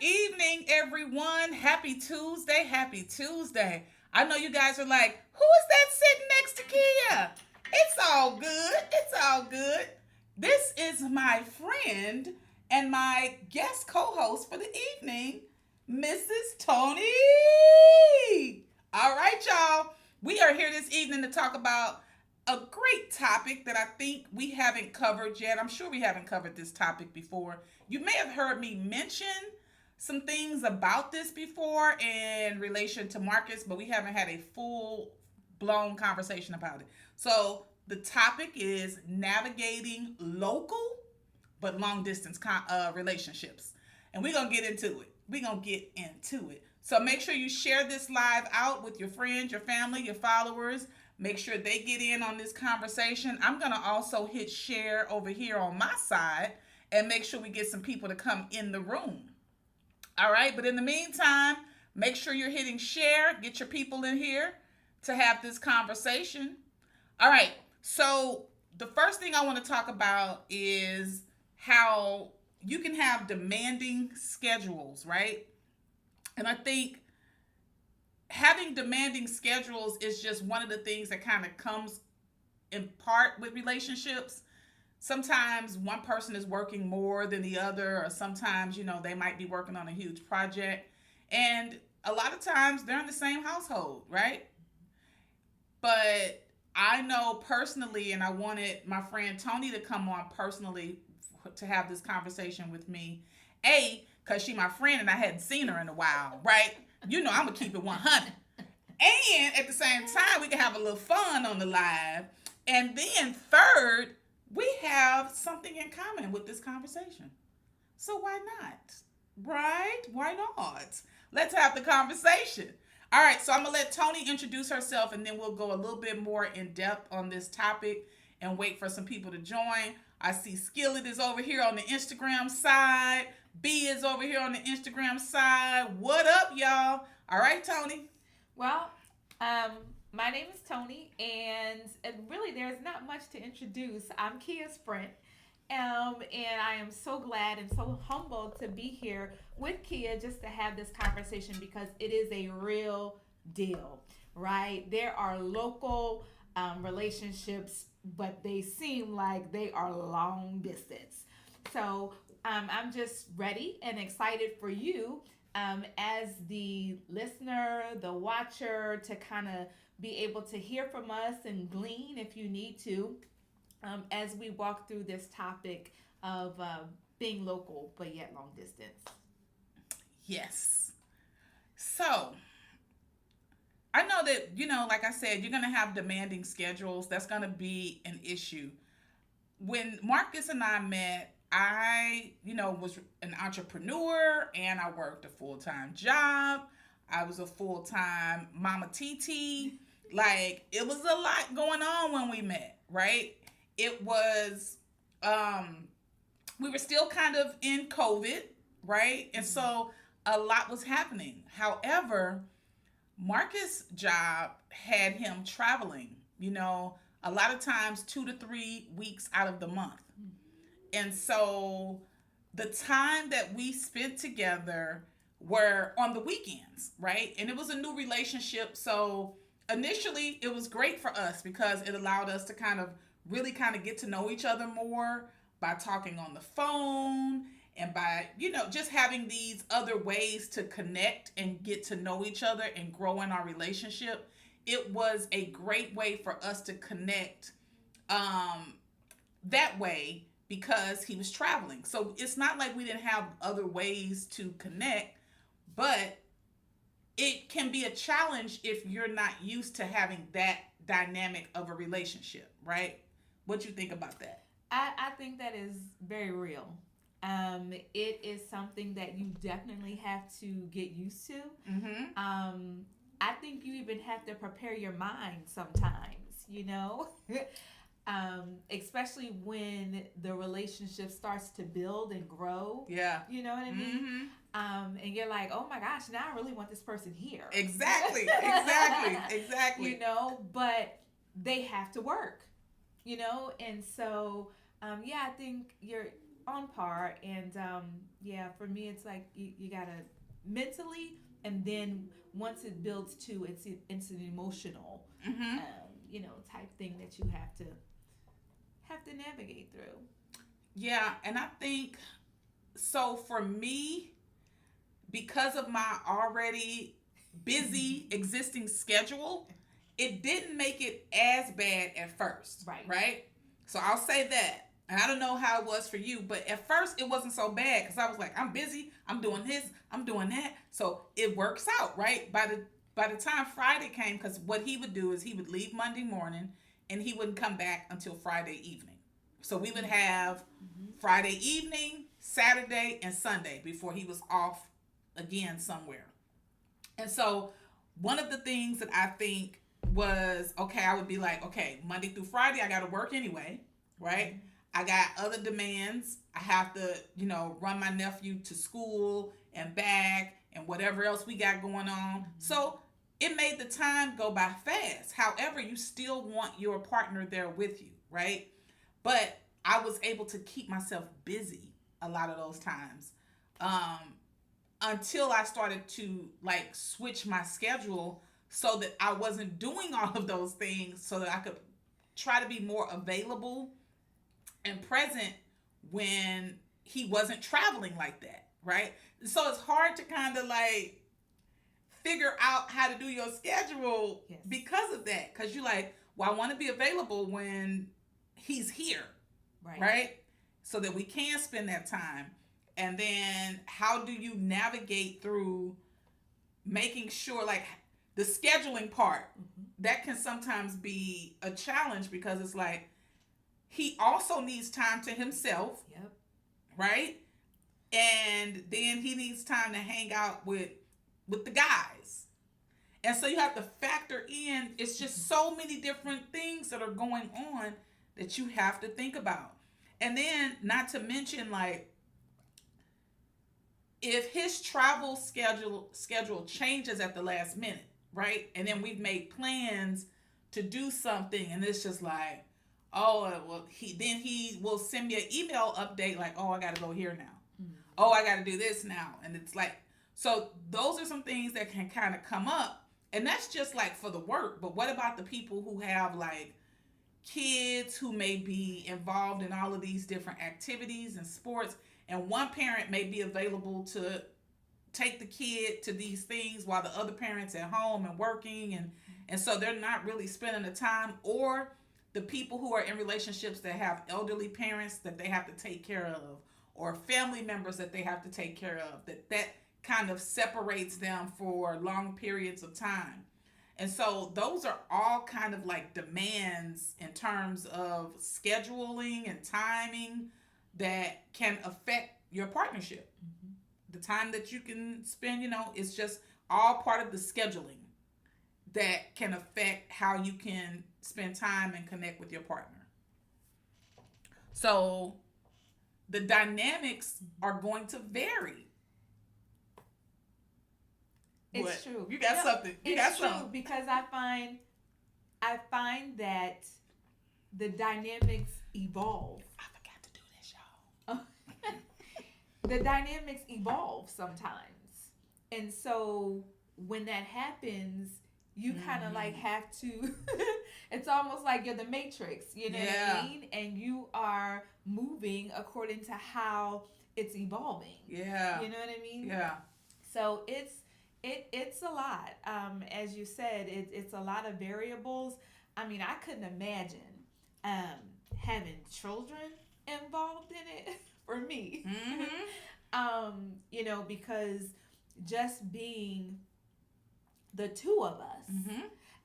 evening, everyone. Happy Tuesday. Happy Tuesday. I know you guys are like, who is that sitting next to Keya? It's all good. It's all good. This is my friend and my guest co host for the evening, Mrs. Toni. All right, y'all. We are here this evening to talk about a great topic that I think we haven't covered yet. I'm sure we haven't covered this topic before. You may have heard me mention some things about this before in relation to Marcus, but we haven't had a full blown conversation about it. So, the topic is navigating local but long distance relationships. And we're going to get into it. We're going to get into it. So, make sure you share this live out with your friends, your family, your followers. Make sure they get in on this conversation. I'm going to also hit share over here on my side and make sure we get some people to come in the room. All right, but in the meantime, make sure you're hitting share. Get your people in here to have this conversation. All right, so the first thing I want to talk about is how you can have demanding schedules, right? And I think having demanding schedules is just one of the things that kind of comes in part with relationships. Sometimes one person is working more than the other, or sometimes, they might be working on a huge project. And a lot of times they're in the same household, right? But I know personally, and I wanted my friend Toni to come on personally to have this conversation with me. Because she's my friend and I hadn't seen her in a while, right? I'm going to keep it 100. And at the same time, we can have a little fun on the live. And then third, we have something in common with this conversation. So why not? Right? Why not? Let's have the conversation. All right, so I'm going to let Toni introduce herself, and then we'll go a little bit more in depth on this topic and wait for some people to join. I see Skillet is over here on the Instagram side. B is over here on the Instagram side. What up, y'all? All right, Toni. Well, my name is Toni, and really there's not much to introduce. I'm Keya's friend, and I am so glad and so humbled to be here with Keya just to have this conversation because it is a real deal, right? There are local relationships, but they seem like they are long distance. So I'm just ready and excited for you as the listener, the watcher, to kind of be able to hear from us and glean if you need to as we walk through this topic of being local but yet long distance. Yes. So, I know that, like I said, you're going to have demanding schedules. That's going to be an issue. When Marcus and I met, I, was an entrepreneur and I worked a full-time job. I was a full-time mama TT. Like, it was a lot going on when we met, right? It was, we were still kind of in COVID, right? And so a lot was happening. However, Marcus' job had him traveling, a lot of times 2 to 3 weeks out of the month. And so the time that we spent together were on the weekends, right? And it was a new relationship. So initially it was great for us because it allowed us to really get to know each other more by talking on the phone and by, just having these other ways to connect and get to know each other and grow in our relationship. It was a great way for us to connect that way because he was traveling. So it's not like we didn't have other ways to connect, but it can be a challenge if you're not used to having that dynamic of a relationship, right? What you think about that? I think that is very real. It is something that you definitely have to get used to. I think you even have to prepare your mind sometimes, especially when the relationship starts to build and grow. Yeah. You know what I mean? And you're like, oh my gosh, now I really want this person here. Exactly. But they have to work, and so, I think on par. And yeah, for me, it's like you gotta mentally, and then once it builds to it's an emotional, Mm-hmm. type thing that you have to navigate through. Yeah, and I think so for me, because of my already busy existing schedule, it didn't make it as bad at first, Right. right? So I'll say that. And I don't know how it was for you, but at first it wasn't so bad because I was like, I'm busy, I'm doing this, I'm doing that. So it works out, right? By the time Friday came, because what he would do is he would leave Monday morning and he wouldn't come back until Friday evening. So we would have Mm-hmm. Friday evening, Saturday, and Sunday before he was off again somewhere. And so one of the things that I think was okay, I would be like, okay, Monday through Friday, I got to work anyway, right? I got other demands. I have to, run my nephew to school and back and whatever else we got going on. So it made the time go by fast. However, you still want your partner there with you, right? But I was able to keep myself busy a lot of those times. Um, until I started to like switch my schedule so that I wasn't doing all of those things so that I could try to be more available and present when he wasn't traveling like that, right? So it's hard to kind of like figure out how to do your schedule Yes. because of that. Because you're like, well, I want to be available when he's here, Right. right? So that we can spend that time. And then how do you navigate through making sure, like, the scheduling part? That can sometimes be a challenge because it's like he also needs time to himself, Yep. right? And then he needs time to hang out with the guys. And so you have to factor in, it's just so many different things that are going on that you have to think about. And then not to mention, like, if his travel schedule changes at the last minute, right? And then we've made plans to do something and it's just like, oh, well, he will send me an email update like, oh, I got to go here now. Mm-hmm. Oh, I got to do this now. And it's like, so those are some things that can kind of come up. And that's just like for the work. But what about the people who have like kids who may be involved in all of these different activities and sports? And one parent may be available to take the kid to these things while the other parent's at home and working. And so they're not really spending the time. Or the people who are in relationships that have elderly parents that they have to take care of, or family members that they have to take care of, that kind of separates them for long periods of time. And so those are all kind of like demands in terms of scheduling and timing that can affect your partnership. Mm-hmm. The time that you can spend, it's just all part of the scheduling that can affect how you can spend time and connect with your partner. So the dynamics are going to vary. It's What? true. You got something. You got It's true something. because I find that the dynamics evolve. I forgot to do this, y'all. The dynamics evolve sometimes. And so when that happens, you kind of like have to, it's almost like you're the Matrix, you know what I mean? And you are moving according to how it's evolving. Yeah. You know what I mean? Yeah. So it's a lot. As you said, it's a lot of variables. I mean, I couldn't imagine having children involved in it for me. Mm-hmm. Because just being the two of us,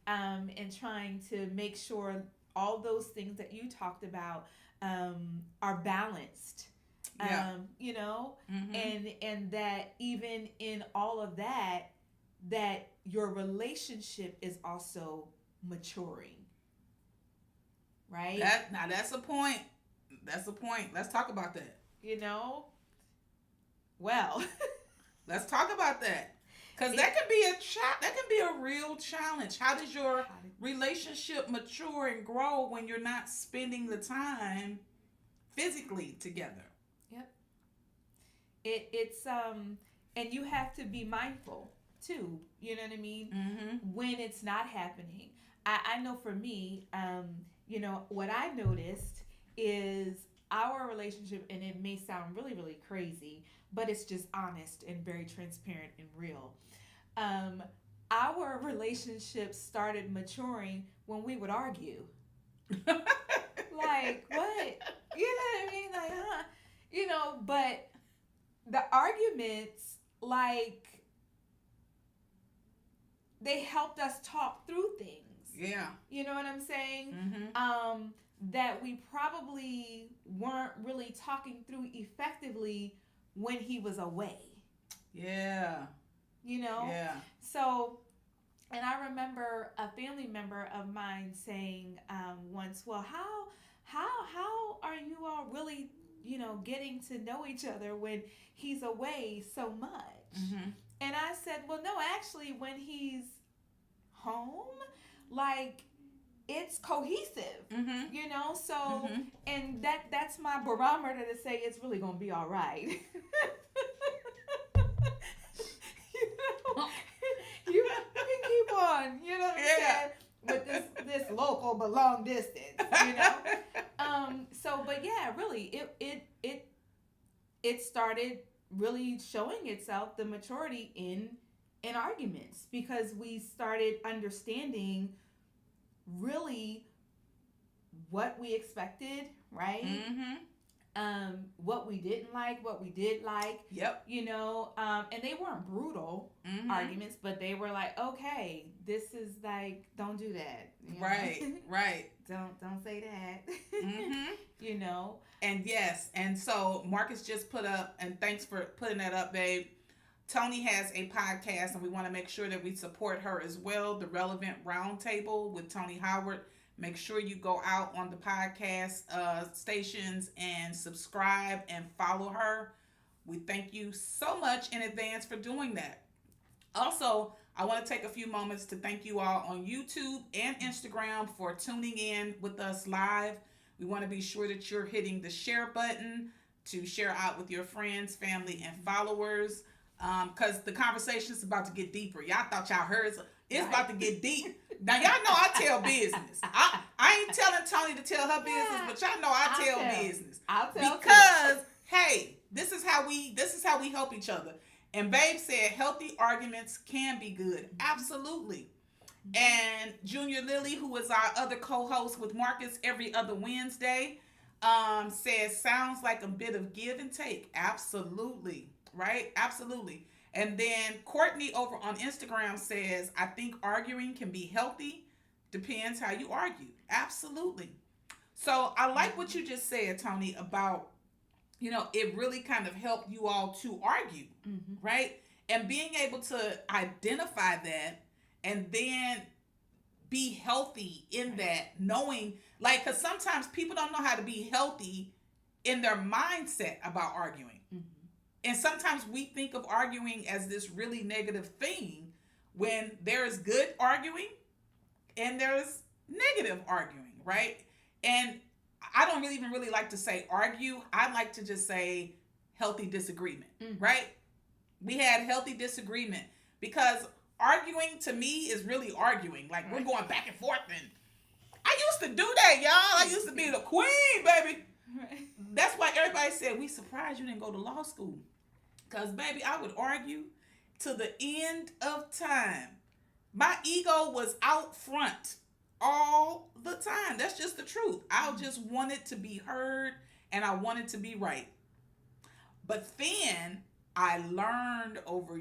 and trying to make sure all those things that you talked about are balanced. Yeah. And that even in all of that your relationship is also maturing, right? That's a point. That's a point. Let's talk about that. Well, let's talk about that. Because that can be that can be a real challenge. How does your relationship mature and grow when you're not spending the time physically together? Yeah. It's and you have to be mindful too. You know what I mean? Mm-hmm. When it's not happening. I know for me, what I noticed is our relationship, and it may sound really, really crazy, but it's just honest and very transparent and real. Um, our relationship started maturing when we would argue. Like, what? You know what I mean? Like, huh? But the arguments, like, they helped us talk through things. Yeah. You know what I'm saying? Mm-hmm. That we probably weren't really talking through effectively when he was away. Yeah. You know? Yeah. So, and I remember a family member of mine saying once, "Well, how are you all really, getting to know each other when he's away so much?" Mm-hmm. And I said, "Well, no, actually, when he's home, like, it's cohesive, Mm-hmm. So, Mm-hmm. and that's my barometer to say it's really gonna be all right." You can keep on, what I'm saying, with this local but long distance. But yeah, really, it started really showing itself, the maturity in arguments, because we started understanding really what we expected, right? Mm-hmm. What we didn't like, what we did like. Yep. And they weren't brutal Mm-hmm. arguments, but they were like, okay, this is like, don't do that. Right. Right. Don't say that. Mm-hmm. you know. And yes, and so Marcus just put up, and thanks for putting that up, babe. Toni has a podcast, and we want to make sure that we support her as well. The Relevant Roundtable with Toni Howard. Make sure you go out on the podcast stations and subscribe and follow her. We thank you so much in advance for doing that. Also, I want to take a few moments to thank you all on YouTube and Instagram for tuning in with us live. We want to be sure that you're hitting the share button to share out with your friends, family, and followers. Because the conversation is about to get deeper. Y'all thought y'all heard it's about to get deep. Now y'all know I tell business. I ain't telling Toni to tell her business, but y'all know I tell business. I'll tell because hey, this is how we help each other. And Babe said healthy arguments can be good. Absolutely. And Junior Lily, who is our other co-host with Marcus every other Wednesday, says sounds like a bit of give and take. Absolutely. Right? Absolutely. And then Courtney over on Instagram says, I think arguing can be healthy. Depends how you argue. Absolutely. So I like what you just said, Toni, about, it really kind of helped you all to argue, right? And being able to identify that and then be healthy in that, knowing, like, because sometimes people don't know how to be healthy in their mindset about arguing. And sometimes we think of arguing as this really negative thing when there is good arguing and there's negative arguing, right? And I don't even really like to say argue. I like to just say healthy disagreement, right? We had healthy disagreement because arguing to me is really arguing. Like we're going back and forth, and I used to do that, y'all. I used to be the queen, baby. Right. That's why everybody said, we surprised you didn't go to law school. Because, baby, I would argue to the end of time. My ego was out front all the time. That's just the truth. I just wanted to be heard and I wanted to be right. But then I learned over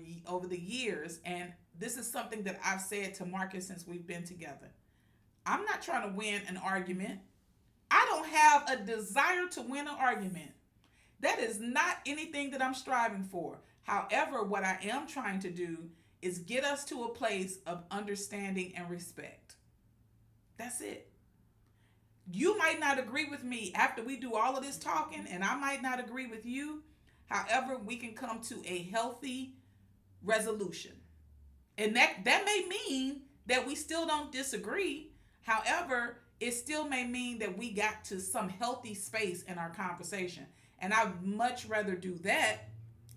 the years, and this is something that I've said to Marcus since we've been together. I'm not trying to win an argument. I don't have a desire to win an argument. That is not anything that I'm striving for. However, what I am trying to do is get us to a place of understanding and respect. That's it. You might not agree with me after we do all of this talking, and I might not agree with you. However, we can come to a healthy resolution. And that may mean that we still don't disagree. However, it still may mean that we got to some healthy space in our conversation. And I'd much rather do that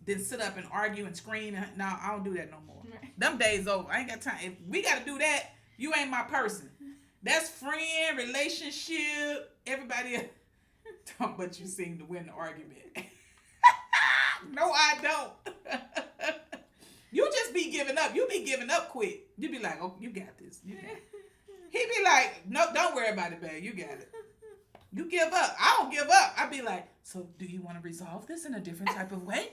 then sit up and argue and scream. No, I don't do that no more. Right. Them days over. I ain't got time. If we got to do that, you ain't my person. That's friend, relationship, everybody else. But you seem to win the argument. No, I don't. You just be giving up. You be giving up quick. You be like, oh, you got this. You got it. He be like, no, don't worry about it, babe. You got it. You give up. I don't give up. I be like, so do you want to resolve this in a different type of way?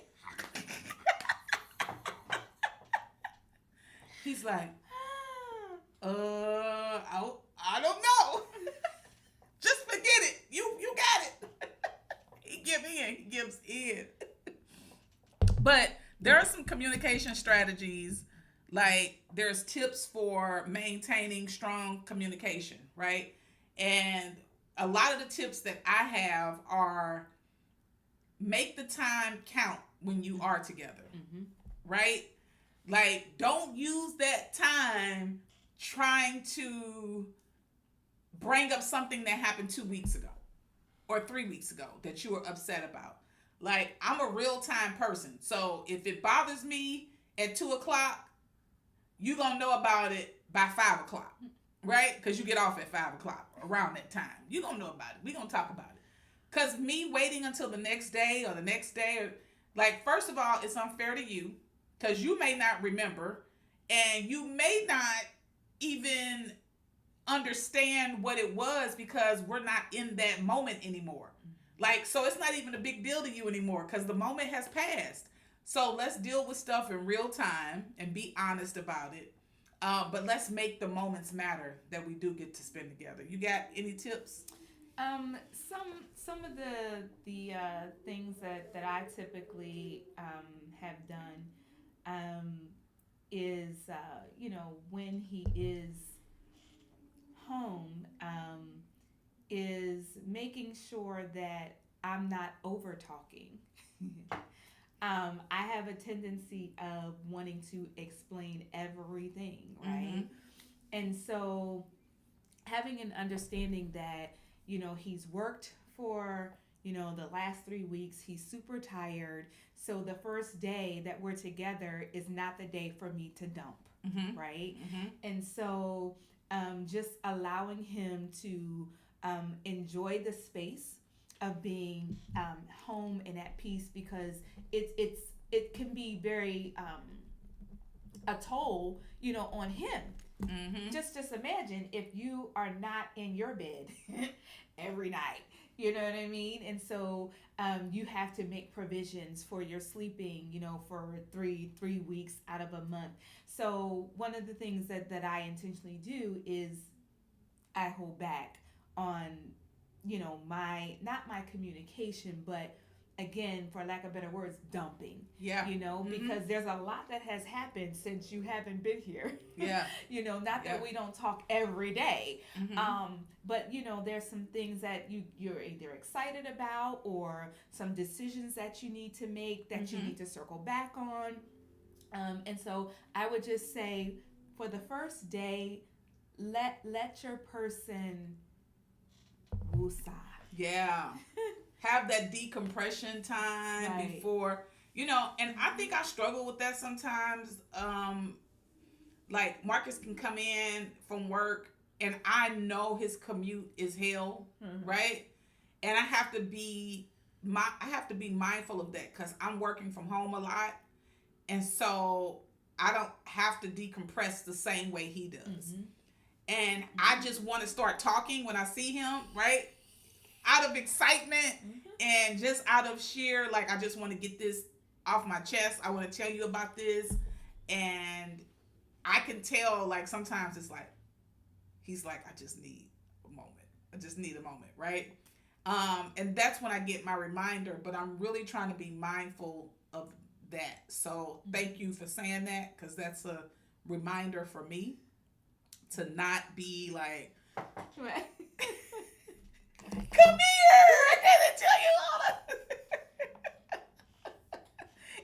He's like, I don't know. Just forget it. You got it. He gives in. But there are some communication strategies, like there's tips for maintaining strong communication, right? And a lot of the tips that I have are make the time count when you are together, right? Like, don't use that time trying to bring up something that happened 2 weeks ago or 3 weeks ago that you were upset about. Like, I'm a real-time person. So if it bothers me at 2 o'clock, you're going to know about it by 5 o'clock, right? Because you get off at 5 o'clock around that time. You're going to know about it. We're going to talk about it. Because me waiting until the next day or the next day, like, first of all, it's unfair to you because you may not remember and you may not even understand what it was because we're not in that moment anymore. Like, so it's not even a big deal to you anymore because the moment has passed. So let's deal with stuff in real time and be honest about it. But let's make the moments matter that we do get to spend together. You got any tips? Some of the things that I typically have done is when he is home, is making sure that I'm not over talking. I have a tendency of wanting to explain everything, right? And so having an understanding that, he's worked for, the last 3 weeks, he's super tired. So the first day that we're together is not the day for me to dump, right? And so just allowing him to enjoy the space of being home and at peace, because it can be very a toll, on him. Just imagine if you are not in your bed every night. You know what I mean? And so you have to make provisions for your sleeping, for three weeks out of a month. So one of the things that I intentionally do is I hold back on, not my communication, but again, for lack of better words, dumping. Yeah. Because there's a lot that has happened since you haven't been here. Yeah. Not that we don't talk every day. But there's some things that you're either excited about or some decisions that you need to make that you need to circle back on. And so I would just say for the first day, let your person woosah. Yeah. Have that decompression time before, and I think I struggle with that sometimes. Like Marcus can come in from work and I know his commute is hell, right? And I have to be mindful of that because I'm working from home a lot. And so I don't have to decompress the same way he does. And I just want to start talking when I see him, right? Out of excitement and just out of sheer, like, I just want to get this off my chest. I want to tell you about this. And I can tell, like, sometimes it's like, he's like, I just need a moment. I just need a moment, right? And that's when I get my reminder, but I'm really trying to be mindful of that. So thank you for saying that, because that's a reminder for me to not be like, come here, I gotta tell you all that.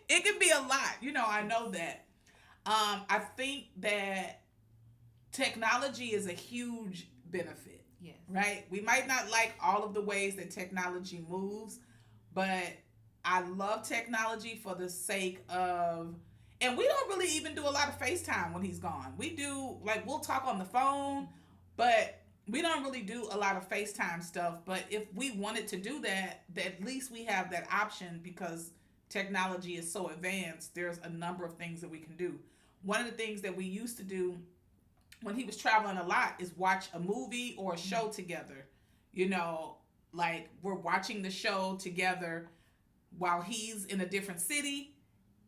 It can be a lot, I know that. I think that technology is a huge benefit. Yes. Right? We might not like all of the ways that technology moves, but I love technology for the sake of, and we don't really even do a lot of FaceTime when he's gone. We do, like, we'll talk on the phone, but we don't really do a lot of FaceTime stuff. But if we wanted to do that, at least we have that option because technology is so advanced. There's a number of things that we can do. One of the things that we used to do when he was traveling a lot is watch a movie or a show together. You know, like we're watching the show together while he's in a different city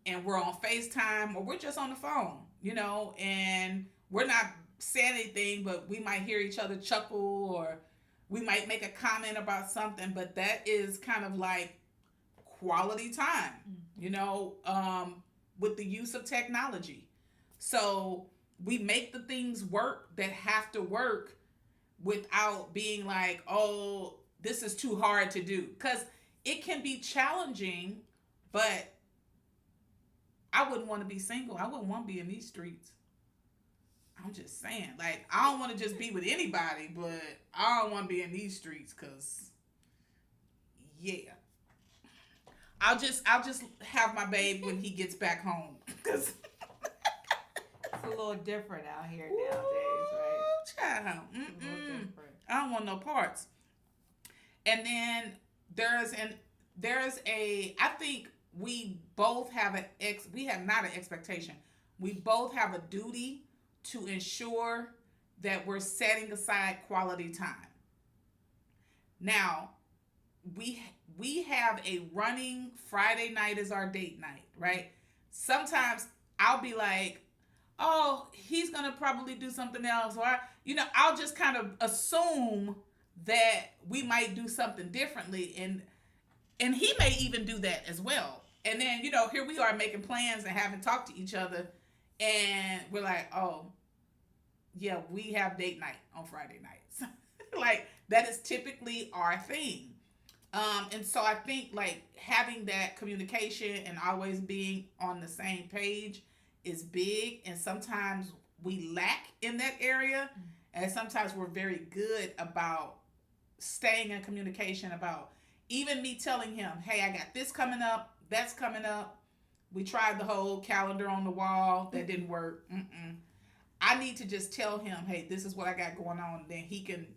and we're on FaceTime or we're just on the phone, you know, and we're not saying anything, but we might hear each other chuckle or we might make a comment about something, but that is kind of like quality time, you know, with the use of technology. So we make the things work that have to work without being like, oh, this is too hard to do. Because it can be challenging, but I wouldn't want to be single. I wouldn't want to be in these streets. I'm just saying. Like, I don't want to just be with anybody, but I don't want to be in these streets because, yeah. I'll just have my babe when he gets back home. Because it's a little different out here nowadays, right? Child. I don't want no parts. And then there's I think we both have we have not an expectation. We both have a duty to ensure that we're setting aside quality time. Now, we have a running Friday night as our date night, right? Sometimes I'll be like, oh, he's going to probably do something else. Or, I'll just kind of assume that we might do something differently. And he may even do that as well. And then, here we are making plans and haven't talked to each other. And we're like, oh, yeah, we have date night on Friday nights. Like, that is typically our thing. And so I think, like, having that communication and always being on the same page is big. And sometimes we lack in that area. And sometimes we're very good about staying in communication about even me telling him, hey, I got this coming up, that's coming up. We tried the whole calendar on the wall. That didn't work. I need to just tell him, hey, this is what I got going on. Then he can,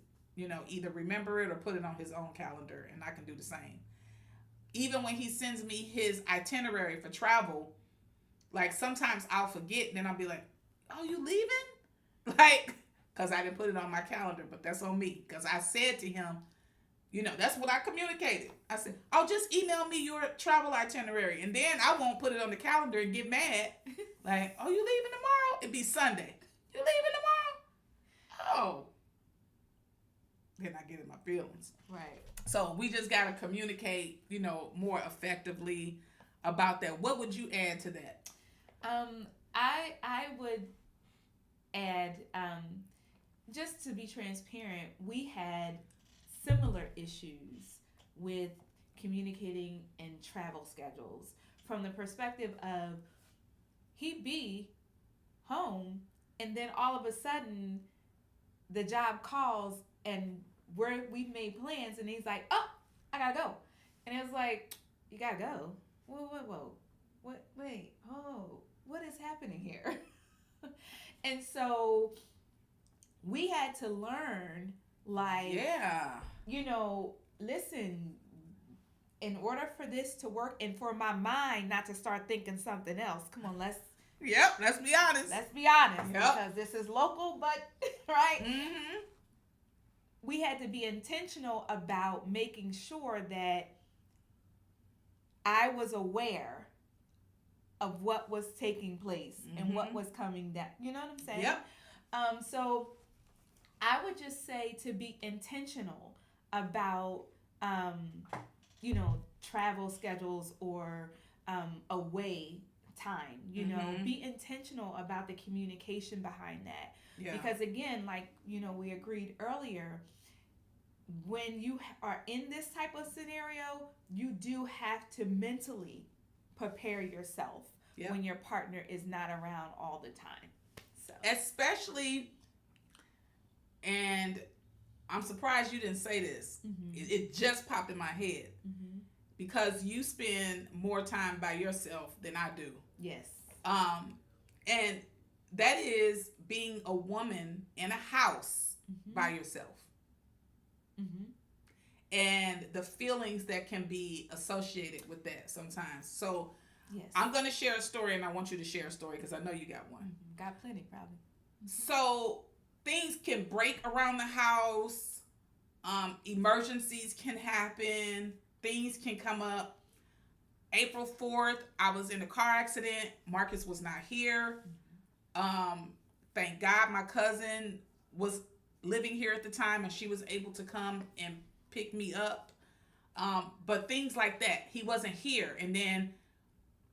either remember it or put it on his own calendar, and I can do the same. Even when he sends me his itinerary for travel, like sometimes I'll forget, and then I'll be like, oh, you leaving? Like, because I didn't put it on my calendar, but that's on me. Because I said to him, that's what I communicated. I said, oh, just email me your travel itinerary. And then I won't put it on the calendar and get mad. Like, oh, you leaving tomorrow? It'd be Sunday. You leaving tomorrow? Oh. Then I get in my feelings. Right. So we just got to communicate, more effectively about that. What would you add to that? I would add, just to be transparent, we had similar issues with communicating and travel schedules from the perspective of he'd be home and then all of a sudden the job calls and we've made plans and he's like, oh, I gotta go. And it was like, you gotta go? Whoa. Wait, what is happening here? And so we had to learn, like, yeah, listen, in order for this to work and for my mind not to start thinking something else, come on, let's be honest. Yep. Because this is local, but, right? Mm-hmm. We had to be intentional about making sure that I was aware of what was taking place and what was coming down. You know what I'm saying? Yep. So I would just say to be intentional about, travel schedules or away time. Be intentional about the communication behind that. Yeah. Because again, like, we agreed earlier, when you are in this type of scenario, you do have to mentally prepare yourself when your partner is not around all the time. So, especially, and I'm surprised you didn't say this. It just popped in my head. because you spend more time by yourself than I do. Yes. And that is being a woman in a house by yourself. And the feelings that can be associated with that sometimes. So Yes. I'm going to share a story, and I want you to share a story because I know you got one. Got plenty, probably. So things can break around the house. Emergencies can happen. Things can come up. April 4th, I was in a car accident. Marcus was not here. Thank God my cousin was living here at the time, and she was able to come and pick me up. But things like that. He wasn't here. And then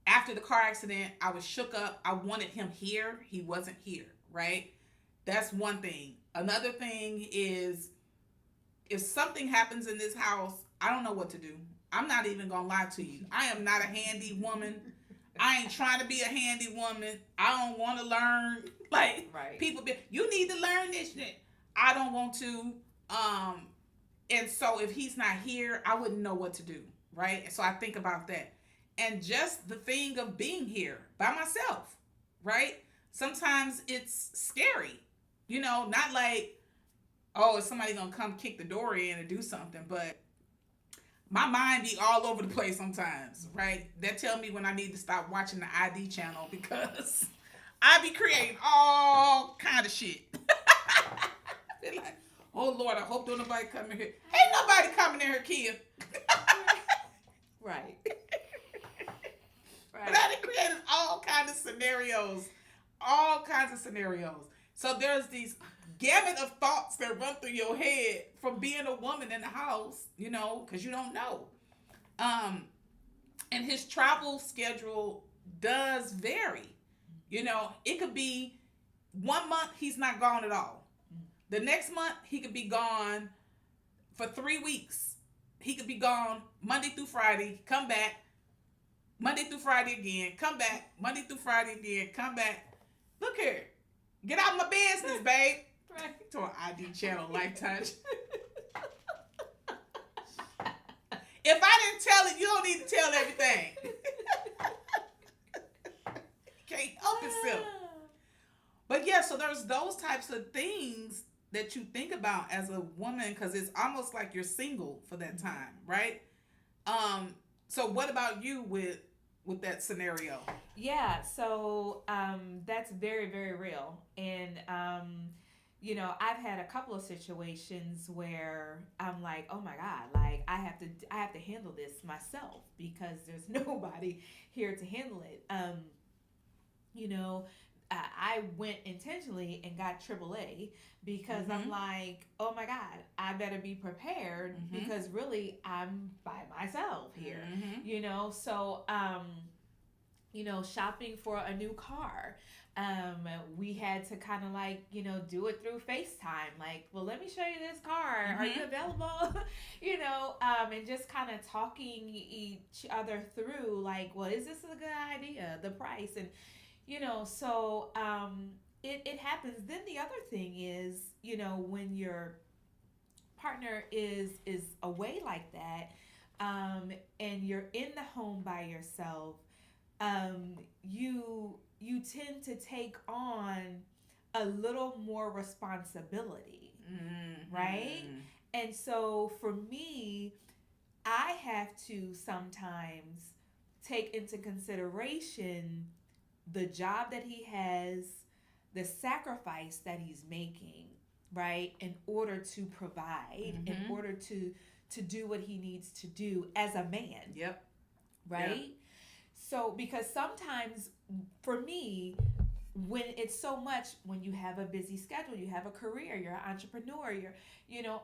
after the car accident, I was shook up. I wanted him here. He wasn't here, right? That's one thing. Another thing is, if something happens in this house, I don't know what to do. I'm not even going to lie to you. I am not a handy woman. I ain't trying to be a handy woman. I don't want to learn. Like, right. People be, you need to learn this shit. I don't want to. And so if he's not here, I wouldn't know what to do, right? And so I think about that. And just the thing of being here by myself, right? Sometimes it's scary, not like, oh, is somebody going to come kick the door in and do something? But my mind be all over the place sometimes, right? That tell me when I need to stop watching the ID channel because I be creating all kind of shit. They're like, oh, Lord, I hope don't nobody come in here. Ain't nobody coming in here, Keya. Right. But I done created all kinds of scenarios. So there's these gamut of thoughts that run through your head from being a woman in the house, because you don't know. And his travel schedule does vary. It could be 1 month he's not gone at all. The next month he could be gone for 3 weeks. He could be gone Monday through Friday, come back, Monday through Friday again, come back, Monday through Friday again, come back. Look here. Get out of my business, babe. Right. To an ID channel Lifetime. If I didn't tell it, you don't need to tell everything. Can't help yourself. But yeah, so there's those types of things that you think about as a woman, because it's almost like you're single for that time, right? So what about you with that scenario? Yeah, so that's very, very real. And I've had a couple of situations where I'm like, oh my God, like I have to handle this myself because there's nobody here to handle it. I went intentionally and got AAA because I'm like, oh my God, I better be prepared because really I'm by myself here, So, shopping for a new car, we had to kind of like, do it through FaceTime. Like, well, let me show you this car. Are you available? And just kind of talking each other through like, well, is this a good idea? The price and, so it happens. Then the other thing is, when your partner is away like that, and you're in the home by yourself, you tend to take on a little more responsibility, right? And so for me, I have to sometimes take into consideration the job that he has, the sacrifice that he's making, right, in order to provide, in order to do what he needs to do as a man. Yep. Right? Yep. So, because sometimes for me, when it's so much, when you have a busy schedule, you have a career, you're an entrepreneur, you're,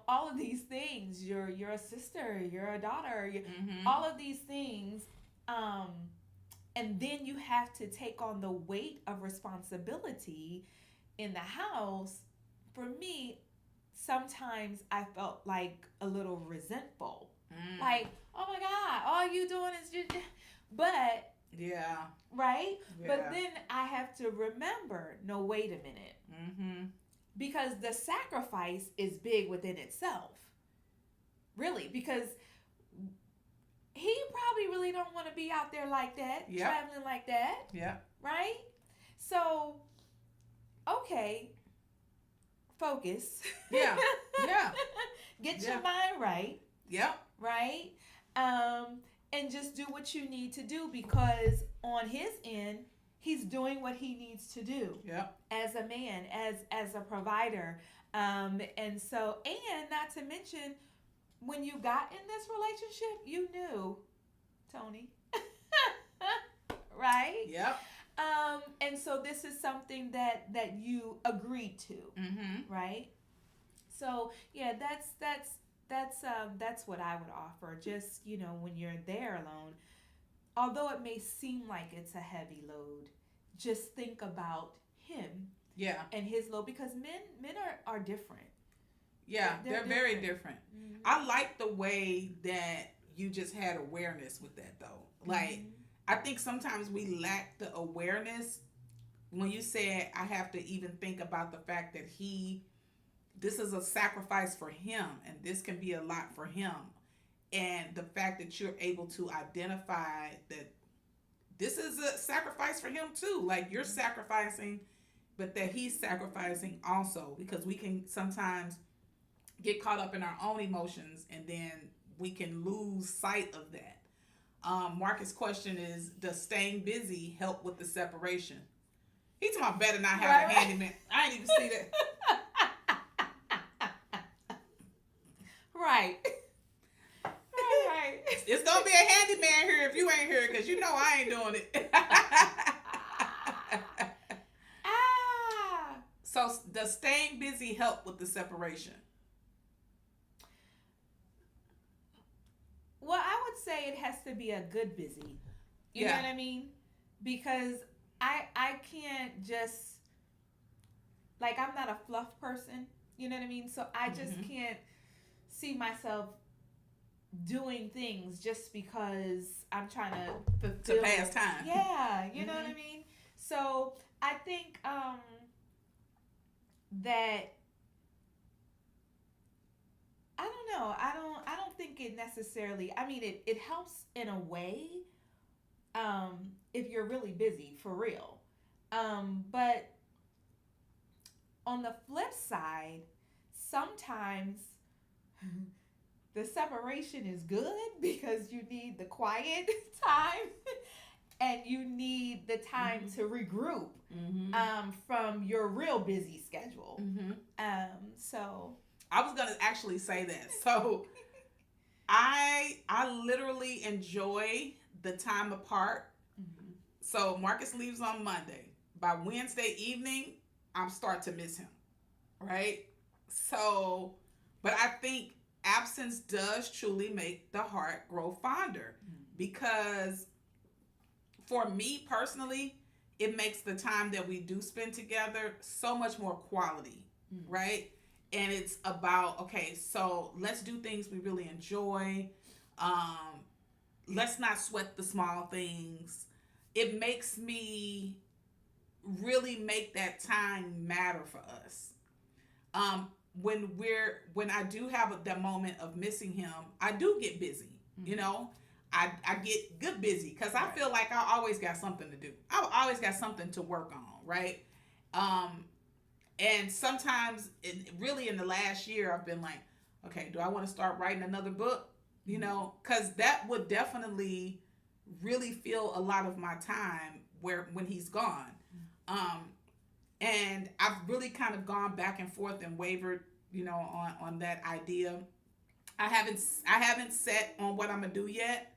all of these things, you're a sister, you're a daughter, all of these things, and then you have to take on the weight of responsibility in the house. For me, sometimes I felt like a little resentful. Like, oh my God, all you doing is just, but. Yeah. Right? Yeah. But then I have to remember, no, wait a minute. Because the sacrifice is big within itself. Really, because he probably really don't want to be out there like that, Yep. traveling like that, Yep. right? So, okay, focus. Yeah. Yeah. Get Yeah. your mind right, Yep. right? And just do what you need to do because on his end, he's doing what he needs to do Yep. as a man, as a provider. And so, and not to mention, when you got in this relationship, you knew, Tony, right? Yep. And so this is something that you agreed to, Mm-hmm. right? So yeah, that's what I would offer. Just when you're there alone, although it may seem like it's a heavy load, just think about him Yeah. and his load because men are different. Yeah. They're very different. Mm-hmm. I like the way that you just had awareness with that, though. Like, Mm-hmm. I think sometimes we lack the awareness when you said I have to even think about the fact that this is a sacrifice for him and this can be a lot for him. And the fact that you're able to identify that this is a sacrifice for him too. Like you're sacrificing, but that he's sacrificing also because we can sometimes get caught up in our own emotions and then we can lose sight of that. Marcus' question is, does staying busy help with the separation? He's talking about better not have a handyman. I didn't even see that. Right. Right. It's gonna be a handyman here if you ain't here, because you know I ain't doing it. So does staying busy help with the separation? Well, I would say it has to be a good busy. You know what I mean? Because I can't just, like, I'm not a fluff person. You know what I mean? So I just can't see myself doing things just because I'm trying to fulfill. To pass time. Yeah, you know what I mean? So I think that I don't know. I don't think it necessarily. I mean, it helps in a way if you're really busy for real. But on the flip side, sometimes the separation is good because you need the quiet time and you need the time to regroup from your real busy schedule. So I was gonna actually say that. So I literally enjoy the time apart. So Marcus leaves on Monday. By Wednesday evening, I'm start to miss him. Right? So, but I think absence does truly make the heart grow fonder because for me personally, it makes the time that we do spend together so much more quality, right? And it's about, okay, so let's do things we really enjoy. Let's not sweat the small things. It makes me really make that time matter for us. When I do have that moment of missing him, I do get busy. You know, I get good busy because I feel like I always got something to do. I always got something to work on, right? And sometimes, really in the last year, I've been like, okay, do I want to start writing another book? You know, because that would definitely really fill a lot of my time when he's gone. And I've really kind of gone back and forth and wavered, you know, on that idea. I haven't set on what I'm gonna do yet,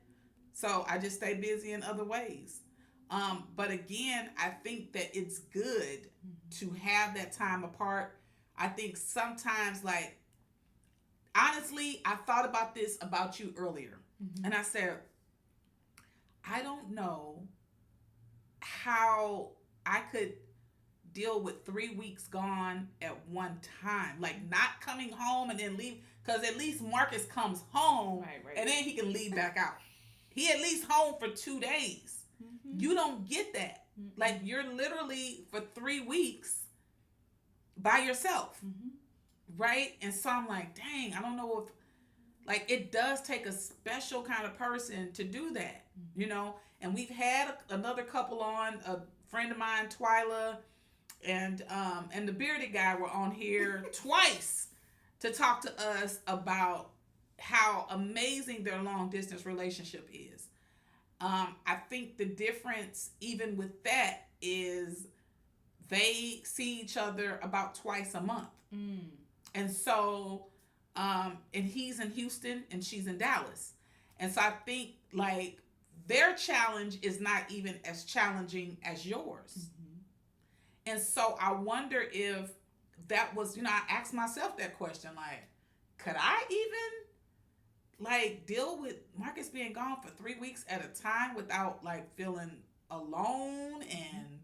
so I just stay busy in other ways. But again, I think that it's good to have that time apart. I think sometimes, like, honestly, I thought about this about you earlier, and I said, I don't know how I could deal with 3 weeks gone at one time, like not coming home and then leave, because at least Marcus comes home and then he can leave back out. He at least home for 2 days. You don't get that. Like, you're literally for 3 weeks by yourself, right? And so I'm like, dang, I don't know if, like it does take a special kind of person to do that, you know. And we've had another couple on, a friend of mine, Twyla, and the bearded guy were on here twice to talk to us about how amazing their long distance relationship is. I think the difference, even with that, is they see each other about twice a month. And so, and he's in Houston and she's in Dallas. And so I think like their challenge is not even as challenging as yours. And so I wonder if that was, I asked myself that question, like, could I even like deal with Marcus being gone for 3 weeks at a time without like feeling alone and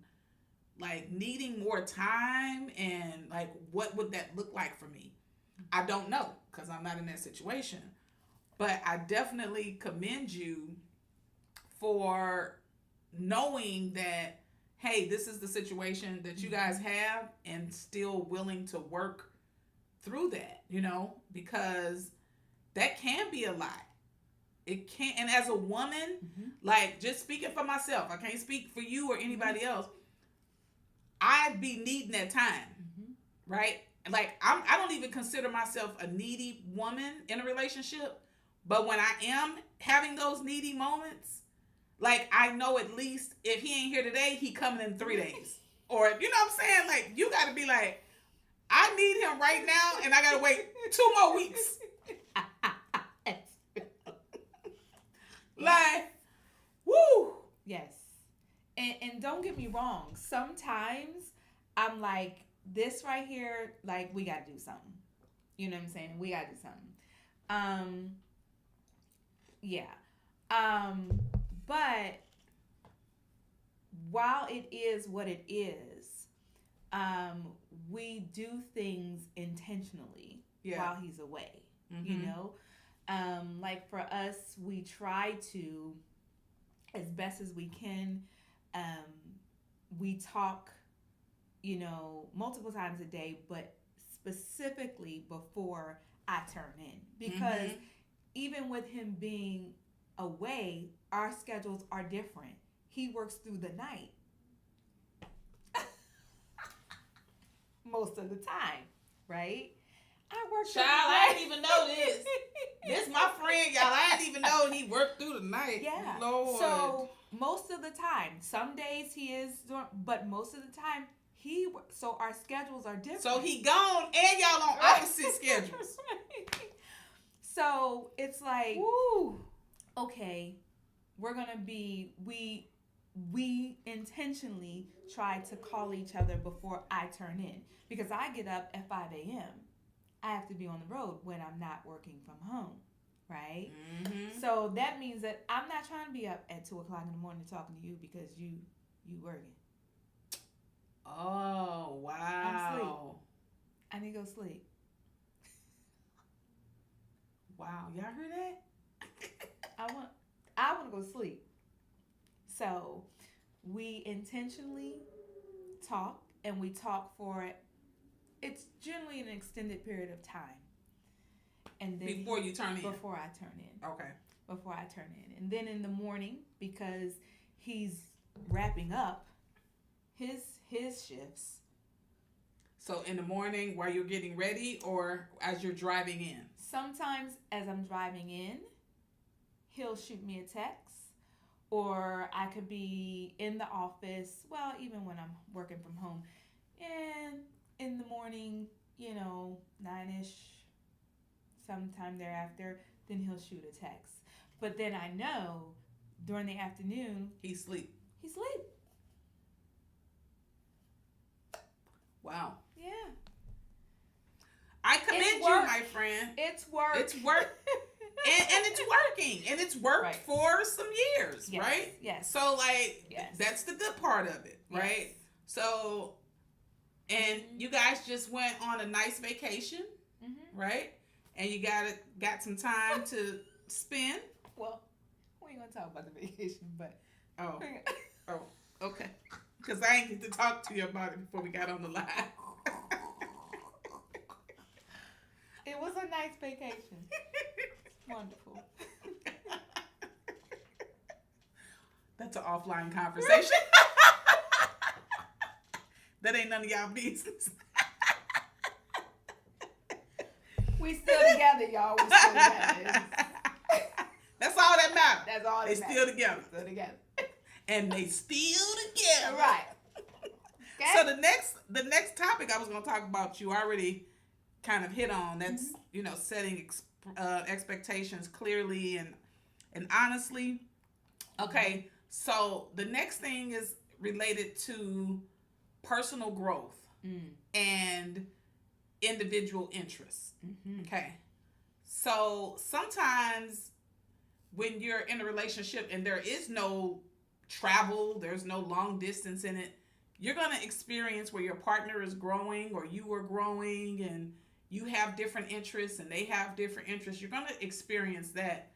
like needing more time, and like what would that look like for me? I don't know, because I'm not in that situation. But I definitely commend you for knowing that, hey, this is the situation that you guys have, and still willing to work through that, because that can be a lot. It can, and as a woman, like just speaking for myself, I can't speak for you or anybody else. I'd be needing that time, right? Like I don't even consider myself a needy woman in a relationship, but when I am having those needy moments, like I know at least if he ain't here today, he coming in 3 days, or you know what I'm saying? Like you got to be like, I need him right now, and I got to wait 2 more weeks. Like, woo. Yes. And don't get me wrong. Sometimes I'm like, this right here, like, we got to do something. You know what I'm saying? We got to do something. Yeah. But while it is what it is, we do things intentionally while he's away, like for us, we try to, as best as we can, we talk, multiple times a day, but specifically before I turn in, because even with him being away, our schedules are different. He works through the night most of the time, right? I work through the night. I didn't even know this. This my friend, y'all. I didn't even know he worked through the night. Yeah. Lord. So most of the time, some days he is, but most of the time so our schedules are different. So he gone and y'all on opposite schedules. So it's like, woo, okay, we're gonna be, we intentionally try to call each other before I turn in, because I get up at 5 a.m. I have to be on the road when I'm not working from home, right? So that means that I'm not trying to be up at 2 o'clock in the morning talking to you because you working. Oh, wow. I'm asleep. I need to go sleep. Wow, y'all heard that? I want to go sleep. So we intentionally talk, and we talk for, it's generally an extended period of time. And then before you turn in? Before I turn in. Okay. Before I turn in. And then in the morning, because he's wrapping up his shifts. So in the morning while you're getting ready, or as you're driving in? Sometimes as I'm driving in, he'll shoot me a text, or I could be in the office, well, even when I'm working from home, and in the morning, 9ish, sometime thereafter, then he'll shoot a text. But then I know during the afternoon, He's asleep. Wow. Yeah. I commend you, my friend. It's work. It's work. and it's working. And it's worked for some years, yes. right? Yes. So, that's the good part of it, right? Yes. So, and you guys just went on a nice vacation, right? And you got some time to spend. Well, we ain't going to talk about the vacation, but... Oh, okay. Because I ain't get to talk to you about it before we got on the line. It was a nice vacation. Wonderful. That's an offline conversation. That ain't none of y'all business. We still together, y'all. We still together. That's all that matters. That's all they that still matters. together. Still together. And they still together. Right. Okay. So the next topic I was going to talk about, you already kind of hit on. That's setting expectations clearly and honestly. Okay. So the next thing is related to personal growth and individual interests. Okay. So sometimes when you're in a relationship and there is no travel, there's no long distance in it, you're going to experience where your partner is growing or you are growing and you have different interests and they have different interests. You're going to experience that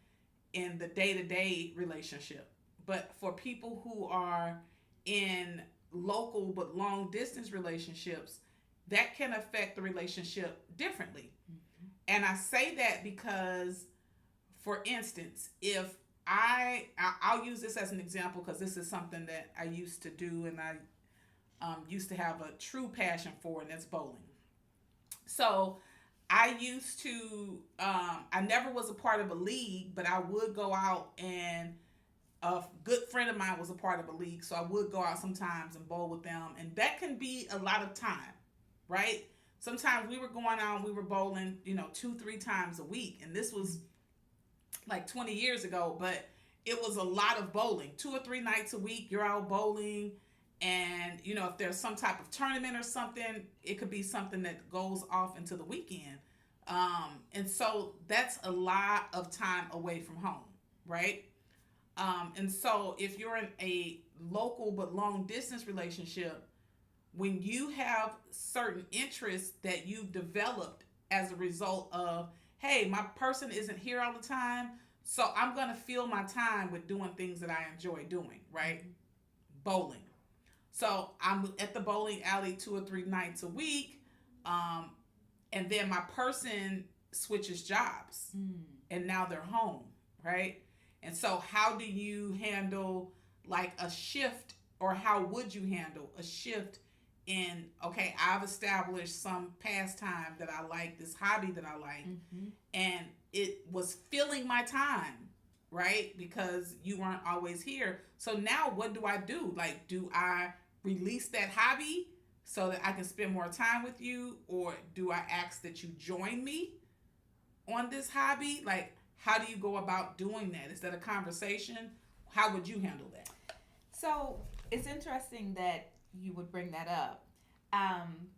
in the day-to-day relationship. But for people who are in local but long distance relationships, that can affect the relationship differently. And I say that because, for instance, if I'll use this as an example because this is something that I used to do and I used to have a true passion for, and that's bowling. So I used to, I never was a part of a league, but I would go out, and a good friend of mine was a part of a league, so I would go out sometimes and bowl with them, and that can be a lot of time, right? Sometimes we were going out and we were bowling, 2-3 times a week, and this was like 20 years ago, but it was a lot of bowling. 2 or 3 nights a week, you're out bowling, and if there's some type of tournament or something, it could be something that goes off into the weekend. And so that's a lot of time away from home, right? And so if you're in a local but long distance relationship, when you have certain interests that you've developed as a result of, hey, my person isn't here all the time, so I'm going to fill my time with doing things that I enjoy doing, right? Bowling. So I'm at the bowling alley 2 or 3 nights a week, and then my person switches jobs, and now they're home, right? And so how do you handle like a shift, or how would you handle a shift in, okay, I've established some pastime that I like, this hobby that I like, and it was filling my time, right? Because you weren't always here. So now what do I do? Like, do I release that hobby so that I can spend more time with you, or do I ask that you join me on this hobby? Like, how do you go about doing that? Is that a conversation? How would you handle that? So it's interesting that you would bring that up,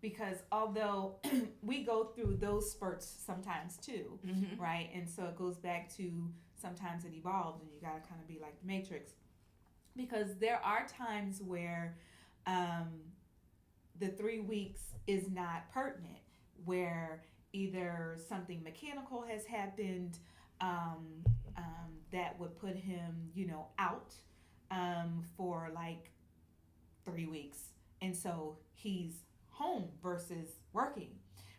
because although we go through those spurts sometimes too, right? And so it goes back to sometimes it evolves and you got to kind of be like the Matrix, because there are times where the 3 weeks is not pertinent, where either something mechanical has happened that would put him, out for like 3 weeks. And so he's home versus working,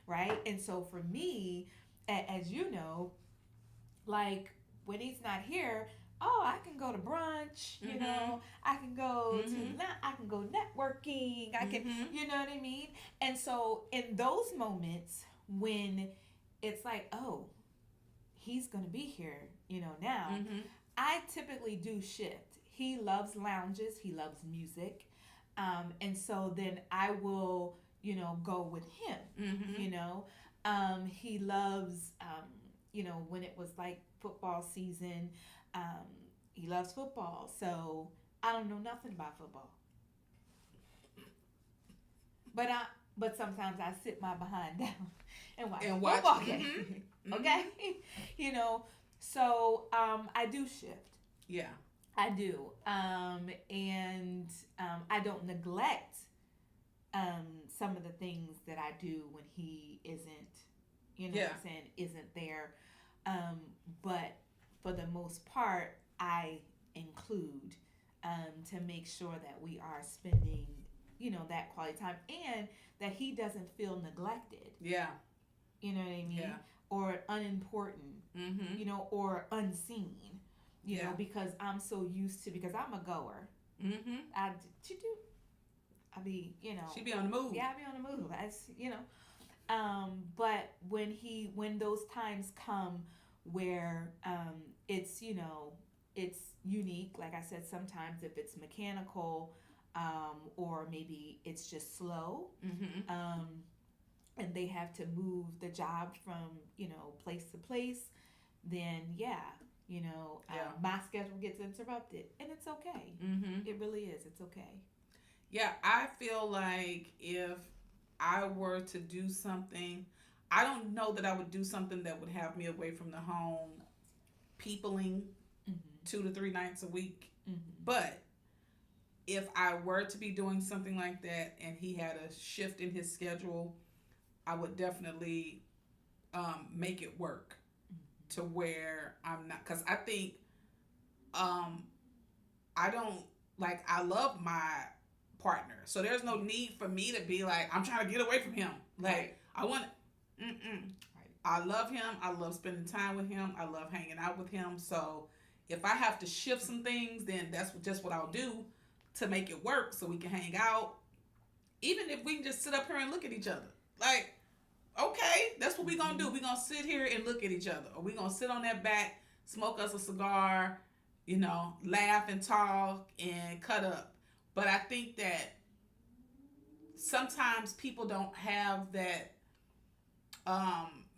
right? And so for me, as you know, like when he's not here, I can go to brunch, I can go I can go networking, I can, you know what I mean? And so in those moments when it's like, he's going to be here, now, I typically do shift. He loves lounges, he loves music. And so then I will, go with him, he loves, when it was like football season, he loves football. So I don't know nothing about football. But sometimes I sit my behind down and watch football game. Okay? So I do shift. Yeah. I do. And I don't neglect some of the things that I do when he isn't, what I'm saying, isn't there. But for the most part, I include to make sure that we are spending, that quality time, and that he doesn't feel neglected. Yeah. You know what I mean? Yeah. or unimportant, Mm-hmm. or unseen, Yeah. because I'm so used to, because I'm a goer. Mm-hmm. I to do. I be, She be on the move. yeah, I be on the move. But when those times come where it's it's unique, like I said, sometimes if it's mechanical, or maybe it's just slow, Mm-hmm. um, and they have to move the job from place to place, then yeah, Yeah. my schedule gets interrupted, and it's okay. Mm-hmm. It really is. It's okay. Yeah, I feel like if I were to do something, I don't know that I would do something that would have me away from the home, peopling Mm-hmm. 2 to 3 nights a week. Mm-hmm. But if I were to be doing something like that and he had a shift in his schedule, I would definitely make it work to where I'm not. Because I think um, I don't like, I love my partner. So there's no need for me to be like, I'm trying to get away from him. Right. Like, I want, mm-mm. Right. I love him. I love spending time with him. I love hanging out with him. So if I have to shift some things, then that's just what I'll do to make it work so we can hang out. Even if we can just sit up here and look at each other. Like, okay, that's what we're going to do. We're going to sit here and look at each other. Or we're going to sit on that back, smoke us a cigar, laugh and talk and cut up. But I think that sometimes people don't have that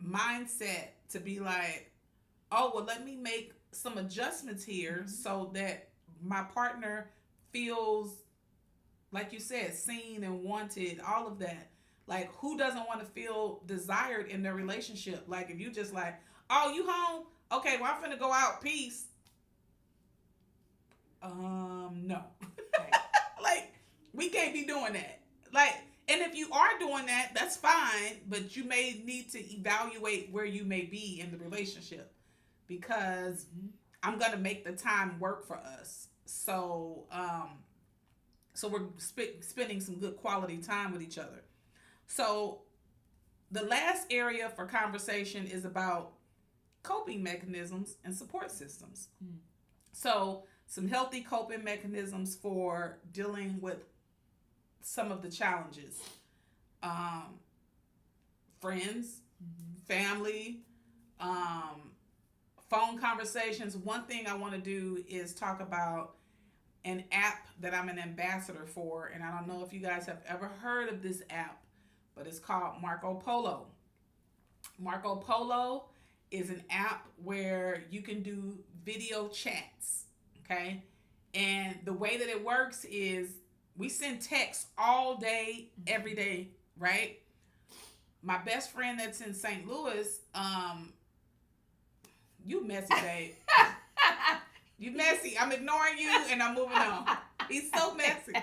mindset to be like, oh, well, let me make some adjustments here so that my partner feels, like you said, seen and wanted, all of that. Like, who doesn't want to feel desired in their relationship? Like, if you just like, oh, you home? Okay, well, I'm finna go out. Peace. No. Right. Like, we can't be doing that. Like, and if you are doing that, that's fine, but you may need to evaluate where you may be in the relationship because I'm gonna make the time work for us. So we're spending some good quality time with each other. So the last area for conversation is about coping mechanisms and support systems. Mm. So some healthy coping mechanisms for dealing with some of the challenges. Um, Friends, family, um, phone conversations. One thing I want to do is talk about an app that I'm an ambassador for, and I don't know if you guys have ever heard of this app, but it's called Marco Polo. Marco Polo is an app where you can do video chats, okay? And the way that it works is we send texts all day, every day, right? My best friend that's in St. Louis, you messy, babe. You messy. I'm ignoring you and I'm moving on. He's so messy.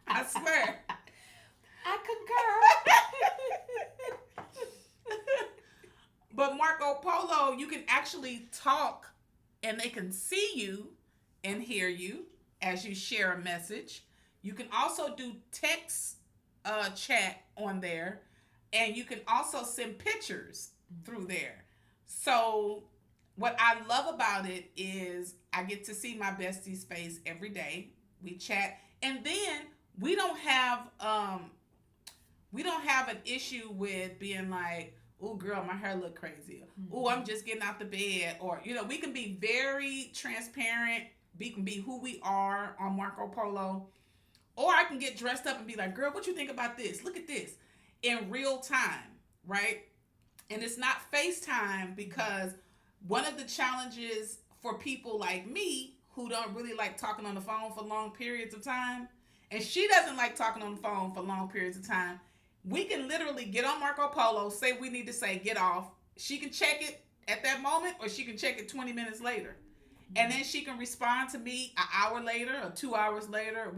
I swear. I concur. But Marco Polo, you can actually talk and they can see you and hear you as you share a message. You can also do text chat on there, and you can also send pictures through there. So what I love about it is I get to see my bestie's face every day. We chat, and then we don't have an issue with being like, oh girl, my hair look crazy. Oh, I'm just getting out the bed. Or, we can be very transparent. We can be who we are on Marco Polo. Or I can get dressed up and be like, girl, what you think about this? Look at this. In real time, right? And it's not FaceTime because one of the challenges for people like me who don't really like talking on the phone for long periods of time, and she doesn't like talking on the phone for long periods of time, we can literally get on Marco Polo, say we need to say get off. She can check it at that moment or she can check it 20 minutes later. And then she can respond to me an hour later or 2 hours later,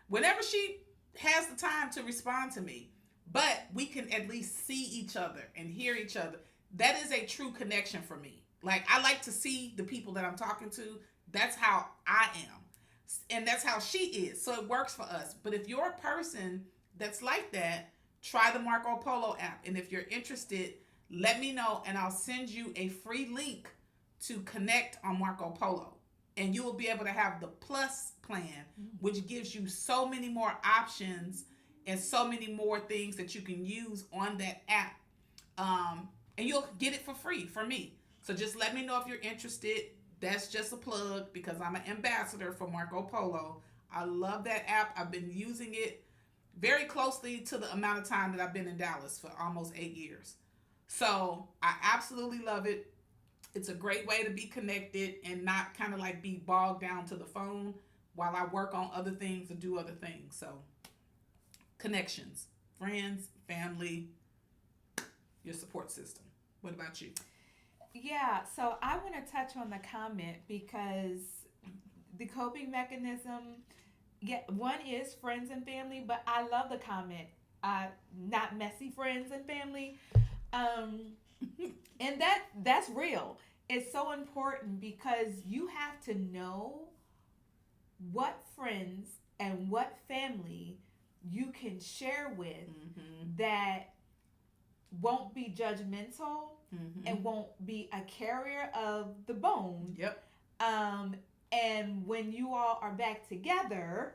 whenever she has the time to respond to me. But we can at least see each other and hear each other. That is a true connection for me. Like, I like to see the people that I'm talking to. That's how I am. And that's how she is. So it works for us. But if you're a person that's like that, try the Marco Polo app. And if you're interested, let me know and I'll send you a free link to connect on Marco Polo. And you will be able to have the plus plan, which gives you so many more options and so many more things that you can use on that app. And you'll get it for free from me. So just let me know if you're interested. That's just a plug because I'm an ambassador for Marco Polo. I love that app. I've been using it very closely to the amount of time that I've been in Dallas for almost 8 years. So I absolutely love it. It's a great way to be connected and not kind of like be bogged down to the phone while I work on other things and do other things. So connections, friends, family, your support system. What about you? Yeah, so I want to touch on the comment because the coping mechanism, yeah, one is friends and family, but I love the comment, not messy friends and family. And that's real. It's so important because you have to know what friends and what family you can share with that won't be judgmental and won't be a carrier of the bone. Yep. And when you all are back together,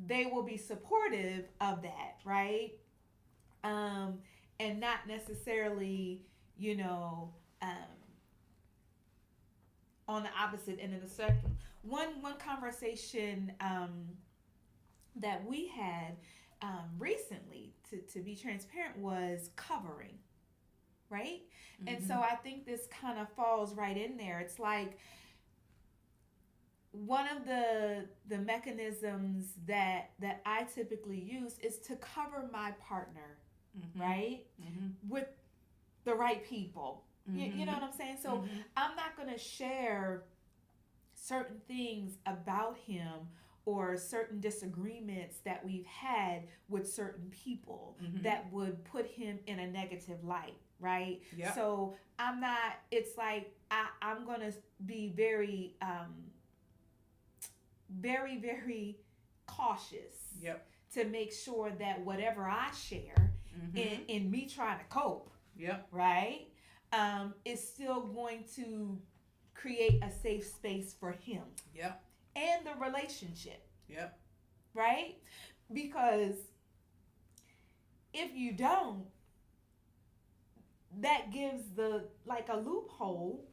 they will be supportive of that, right? And not necessarily, on the opposite end of the spectrum. One conversation that we had recently, to be transparent, was covering, right? And so I think this kind of falls right in there. It's like one of the mechanisms that I typically use is to cover my partner, right? With the right people. You know what I'm saying? So I'm not going to share certain things about him or certain disagreements that we've had with certain people that would put him in a negative light, right? Yep. So I'm not, it's like I'm going to be very, very, very cautious to make sure that whatever I share in me trying to cope, right, is still going to create a safe space for him and the relationship, right? Because if you don't, that gives a loophole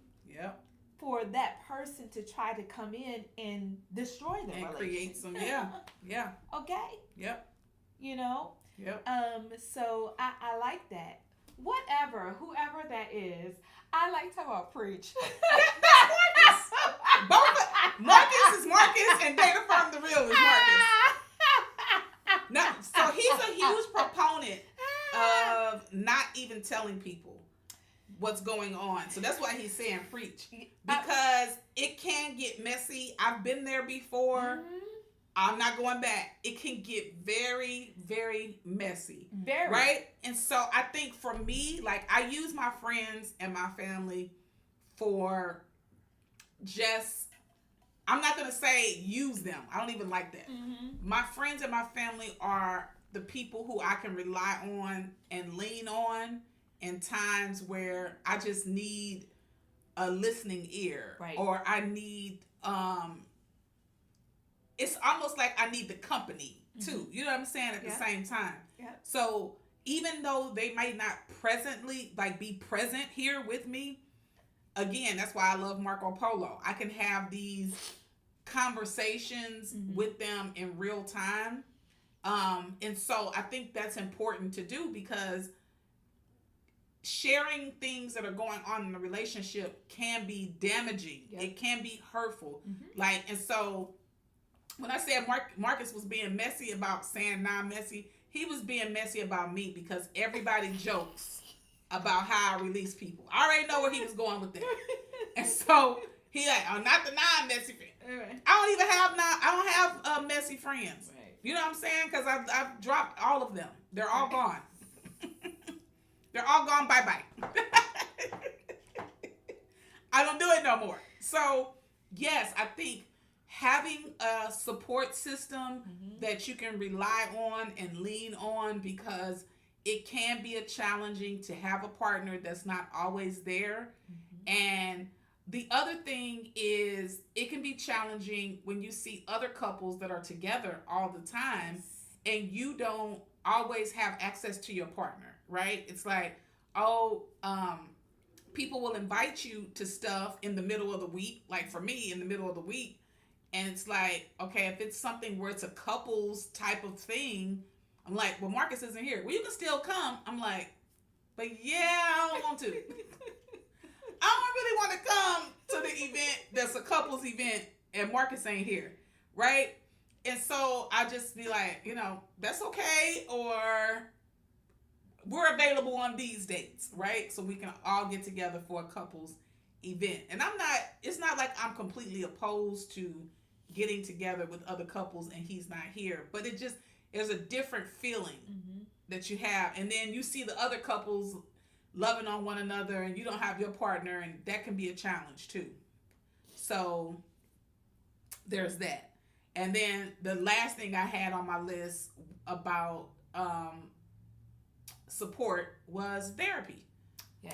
for that person to try to come in and destroy the relationship. Create some, Okay. You know? So I like that. Whoever that is, I like to preach. That's Marcus. Marcus is Marcus and Data from the Real is Marcus. Now, so he's a huge proponent of not even telling people what's going on. So that's why he's saying preach. Because it can get messy. I've been there before. I'm not going back. It can get very, very messy. Very. Right? And so I think for me, like, I use my friends and my family for just, I'm not going to say use them. I don't even like that. My friends and my family are the people who I can rely on and lean on in times where I just need a listening ear. Right. Or I need, it's almost like I need the company too. You know what I'm saying? At the same time. So even though they might not presently be present here with me, again, that's why I love Marco Polo. I can have these conversations with them in real time. And so I think that's important to do because sharing things that are going on in a relationship can be damaging. It can be hurtful. And so when I said Marcus was being messy about saying messy, he was being messy about me because everybody jokes about how I release people. I already know where he was going with that. And so he like, oh, not the non-messy friend. I don't have messy friends. Right. You know what I'm saying? Because I've dropped all of them. They're all gone. They're all gone. Bye-bye. I don't do it no more. So, yes, I think having a support system that you can rely on and lean on, because it can be a challenging to have a partner that's not always there. Mm-hmm. And the other thing is it can be challenging when you see other couples that are together all the time Yes. and you don't always have access to your partner, right? It's like, oh, people will invite you to stuff in the middle of the week, like for me in the middle of the week, and it's like, okay, if it's something where it's a couples type of thing, I'm like, well, Marcus isn't here. Well, you can still come. I'm like, but yeah, I don't want to. I don't really want to come to the event that's a couples event and Marcus ain't here, right? And so I just be like, that's okay, or we're available on these dates, right? So we can all get together for a couples event. And it's not like I'm completely opposed to getting together with other couples and he's not here, but there's a different feeling Mm-hmm. that you have. And then you see the other couples loving on one another and you don't have your partner, and that can be a challenge too. So there's that. And then the last thing I had on my list about support was therapy. Yes.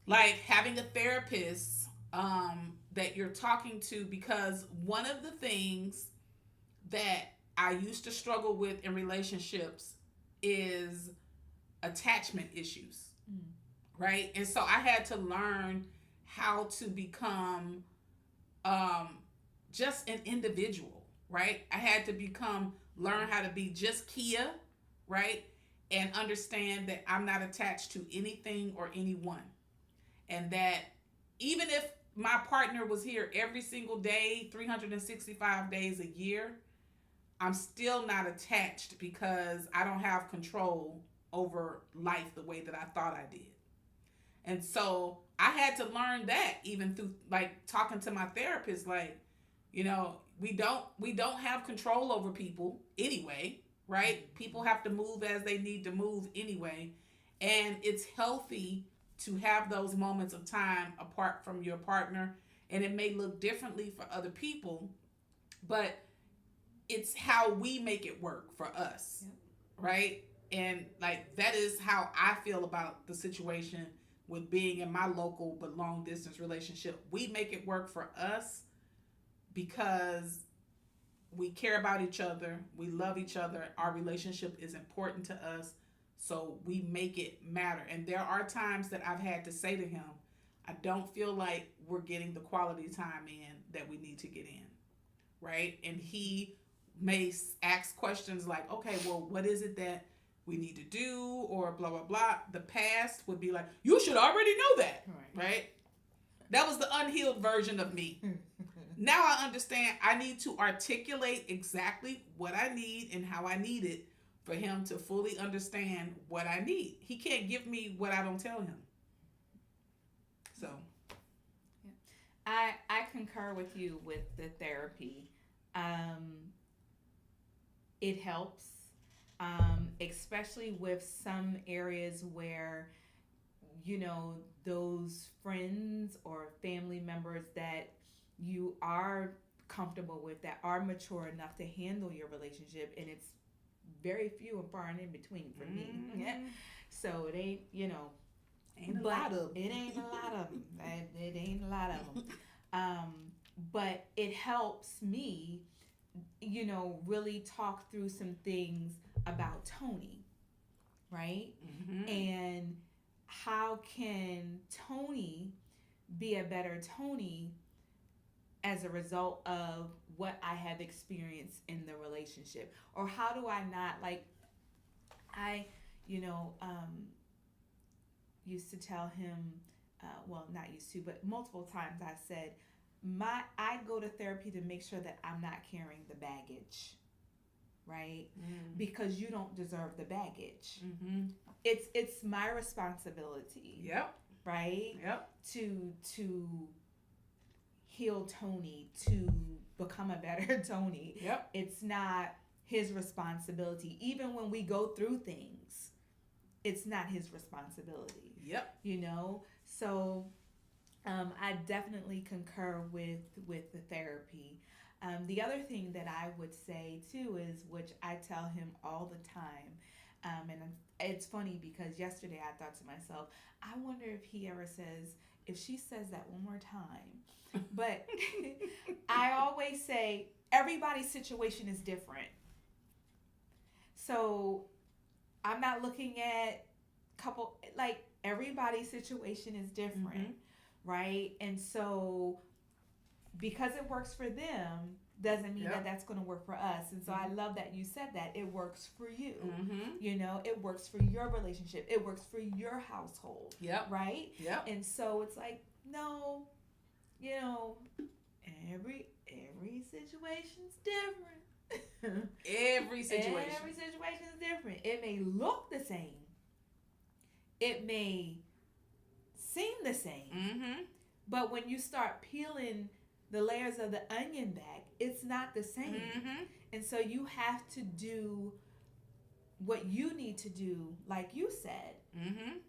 Like having a therapist that you're talking to, because one of the things that I used to struggle with in relationships is attachment issues, Mm. right? And so I had to learn how to become um, just an individual, right? I had to learn how to be just Keya, right? And understand that I'm not attached to anything or anyone. And that even if my partner was here every single day, 365 days a year, I'm still not attached because I don't have control over life the way that I thought I did. And so I had to learn that even through like talking to my therapist, like, we don't have control over people anyway, right? People have to move as they need to move anyway. And it's healthy to have those moments of time apart from your partner. And it may look differently for other people, but it's how we make it work for us, Yep. right? And like that is how I feel about the situation with being in my local but long distance relationship. We make it work for us because we care about each other, we love each other, our relationship is important to us, so we make it matter. And there are times that I've had to say to him, I don't feel like we're getting the quality time in that we need to get in, right? And he may ask questions like, okay, well, what is it that we need to do, or blah blah blah. The past would be like, you should already know that, right? That was the unhealed version of me. Now I understand I need to articulate exactly what I need and how I need it for him to fully understand what I need. He can't give me what I don't tell him. So Yeah. I concur with you with the therapy. Um, it helps, especially with some areas where those friends or family members that you are comfortable with, that are mature enough to handle your relationship, and it's very few and far and in between for me. Yeah. So it ain't ain't a but lot of it ain't a lot of them. It ain't a lot of them. Um, but it helps me, really talk through some things about Toni, right? Mm-hmm. And how can Toni be a better Toni as a result of what I have experienced in the relationship? Or how do I not, like, I, you know, used to tell him, well, not used to, but multiple times I said, I go to therapy to make sure that I'm not carrying the baggage, right? Because you don't deserve the baggage. Mm-hmm. It's my responsibility. Yep. Right. Yep. To heal Toni, to become a better Toni. Yep. It's not his responsibility. Even when we go through things, it's not his responsibility. Yep. So I definitely concur with the therapy. The other thing that I would say too is, which I tell him all the time, And it's funny because yesterday I thought to myself, I wonder if he ever says, if she says that one more time. But I always say everybody's situation is different. So I'm not looking at couple, like everybody's situation is different, right? And so because it works for them doesn't mean that that's going to work for us. And so I love that you said that it works for you. You know, it works for your relationship. It works for your household. Right? And so it's like, no, you know, every situation's different. Every situation is different. It may look the same. It may seem the same. But when you start peeling the layers of the onion back, it's not the same. And so you have to do what you need to do, like you said,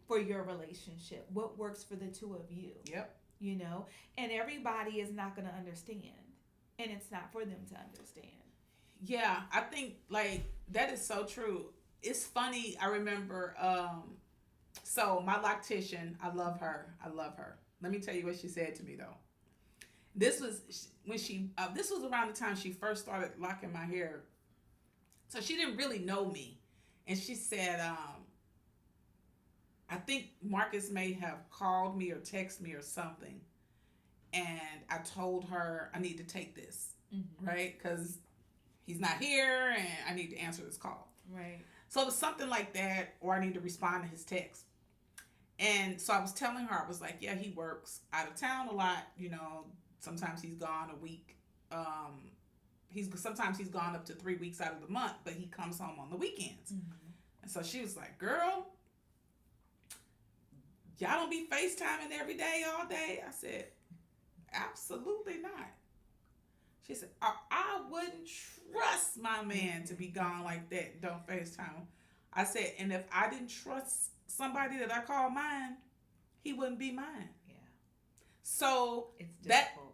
for your relationship. What works for the two of you. You know, and everybody is not going to understand. And it's not for them to understand. Yeah, I think like that is so true. It's funny. I remember, so my loctician, I love her. Let me tell you what she said to me though. This was when this was around the time she first started locking my hair. So she didn't really know me. And she said, I think Marcus may have called me or texted me or something. And I told her I need to take this, right? Because he's not here and I need to answer this call. Right. So it was something like that, or I need to respond to his text. And so I was telling her, I was like, yeah, he works out of town a lot. You know, sometimes he's gone a week. Sometimes he's gone up to 3 weeks out of the month, but he comes home on the weekends. And so she was like, girl, y'all don't be FaceTiming every day, all day? I said, absolutely not. She said, I wouldn't trust my man to be gone like that. Don't FaceTime. I said, and if I didn't trust somebody that I call mine, he wouldn't be mine. Yeah. So it's difficult.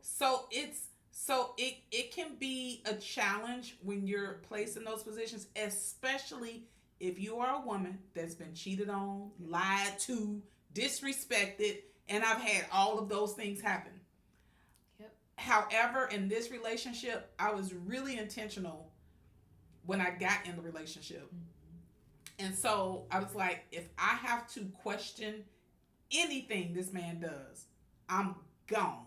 It can be a challenge when you're placed in those positions, especially if you are a woman that's been cheated on, lied to, disrespected, and I've had all of those things happen. However, in this relationship, I was really intentional when I got in the relationship. And so I was like, if I have to question anything this man does, I'm gone.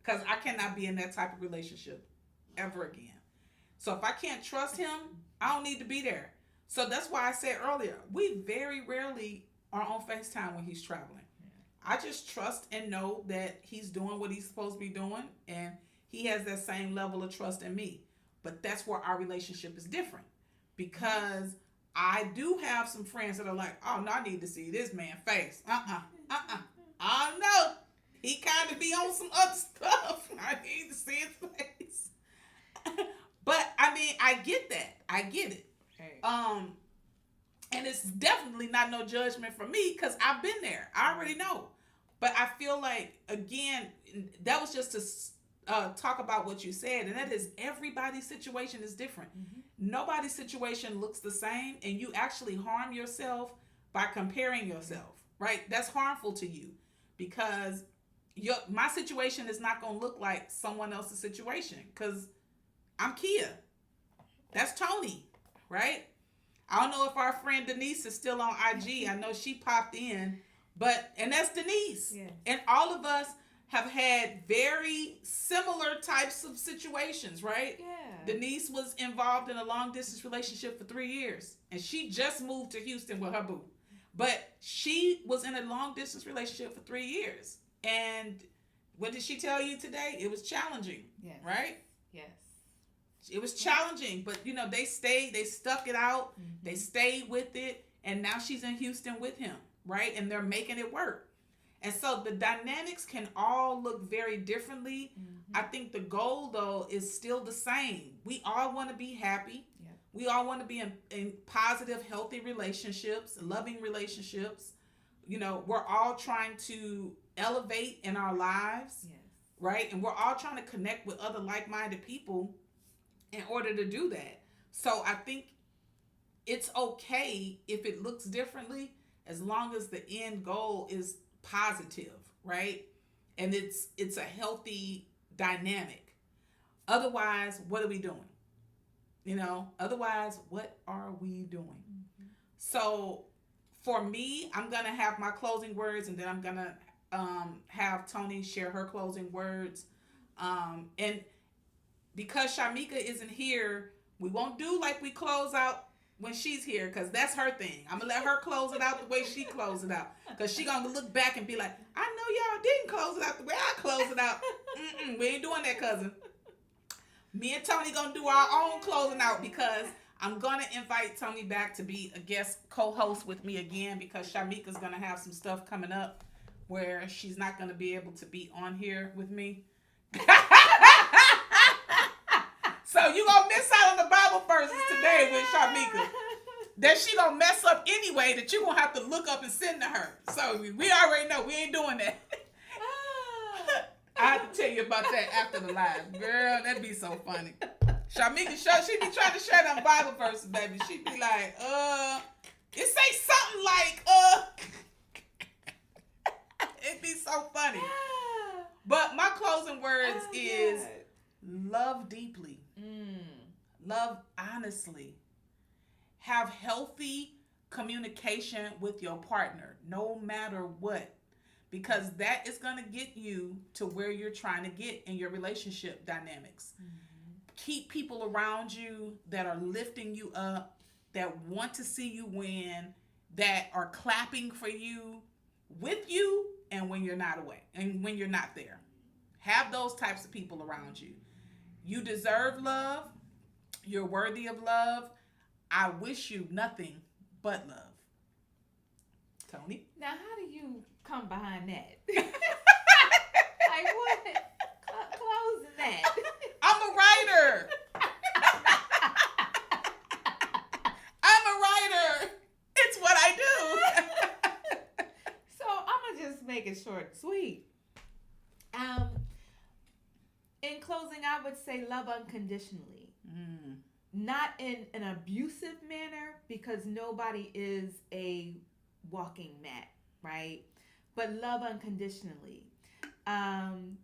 Because I cannot be in that type of relationship ever again. So if I can't trust him, I don't need to be there. So that's why I said earlier, we very rarely are on FaceTime when he's traveling. I just trust and know that he's doing what he's supposed to be doing, and he has that same level of trust in me. But that's where our relationship is different, because I do have some friends that are like, oh, no, I need to see this man's face. I know. He kind of be on some other stuff. I need to see his face. But, I mean, I get that. I get it. Right. And it's definitely not no judgment from me, because I've been there. I already know. But I feel like, again, that was just to talk about what you said, and that is everybody's situation is different. Nobody's situation looks the same, and you actually harm yourself by comparing yourself, right? That's harmful to you, because my situation is not going to look like someone else's situation, because I'm Keya. That's Toni, right? I don't know if our friend Denise is still on IG. I know she popped in. And that's Denise. Yeah. And all of us have had very similar types of situations, right? Yeah. Denise was involved in a long distance relationship for 3 years. And she just moved to Houston with her boo. But she was in a long distance relationship for 3 years. And what did she tell you today? It was challenging. Yes. Right? Yes. It was challenging. But, they stuck it out. They stayed with it. And now she's in Houston with him. Right? And they're making it work. And so the dynamics can all look very differently. I think the goal, though, is still the same. We all want to be happy. Yep. We all want to be in positive, healthy relationships, loving relationships. We're all trying to elevate in our lives. Yes. Right? And we're all trying to connect with other like-minded people in order to do that. So I think it's okay if it looks differently as long as the end goal is positive, right? And it's a healthy dynamic. Otherwise, what are we doing? Otherwise, what are we doing? So for me, I'm going to have my closing words, and then I'm going to have Toni share her closing words. And because Shamika isn't here, we won't do like we close out when she's here, because that's her thing. I'm going to let her close it out the way she closed it out, because she going to look back and be like, I know y'all didn't close it out the way I closed it out. We ain't doing that, cousin. Me and Toni going to do our own closing out, because I'm going to invite Toni back to be a guest co-host with me again, because Shamika's going to have some stuff coming up where she's not going to be able to be on here with me. So you going to miss out on the Bible verses today with Shamika. That she going to mess up anyway, that you going to have to look up and send to her. So we already know we ain't doing that. I have to tell you about that after the live. Girl, that'd be so funny. Shamika, she be trying to share them Bible verses, baby. She be like, it say something like, it'd be so funny. But my closing words is love deeply. Love honestly. Have healthy communication with your partner, no matter what. Because that is going to get you to where you're trying to get in your relationship dynamics. Keep people around you that are lifting you up, that want to see you win, that are clapping for you, with you, and when you're not away, and when you're not there. Have those types of people around you. You deserve love. You're worthy of love. I wish you nothing but love. Toni? Now, how do you come behind that? Like what? Closing that. I'm a writer. I'm a writer. It's what I do. So I'm gonna just make it short and sweet. In closing, I would say love unconditionally. Not in an abusive manner, because nobody is a walking mat, right? But love unconditionally. And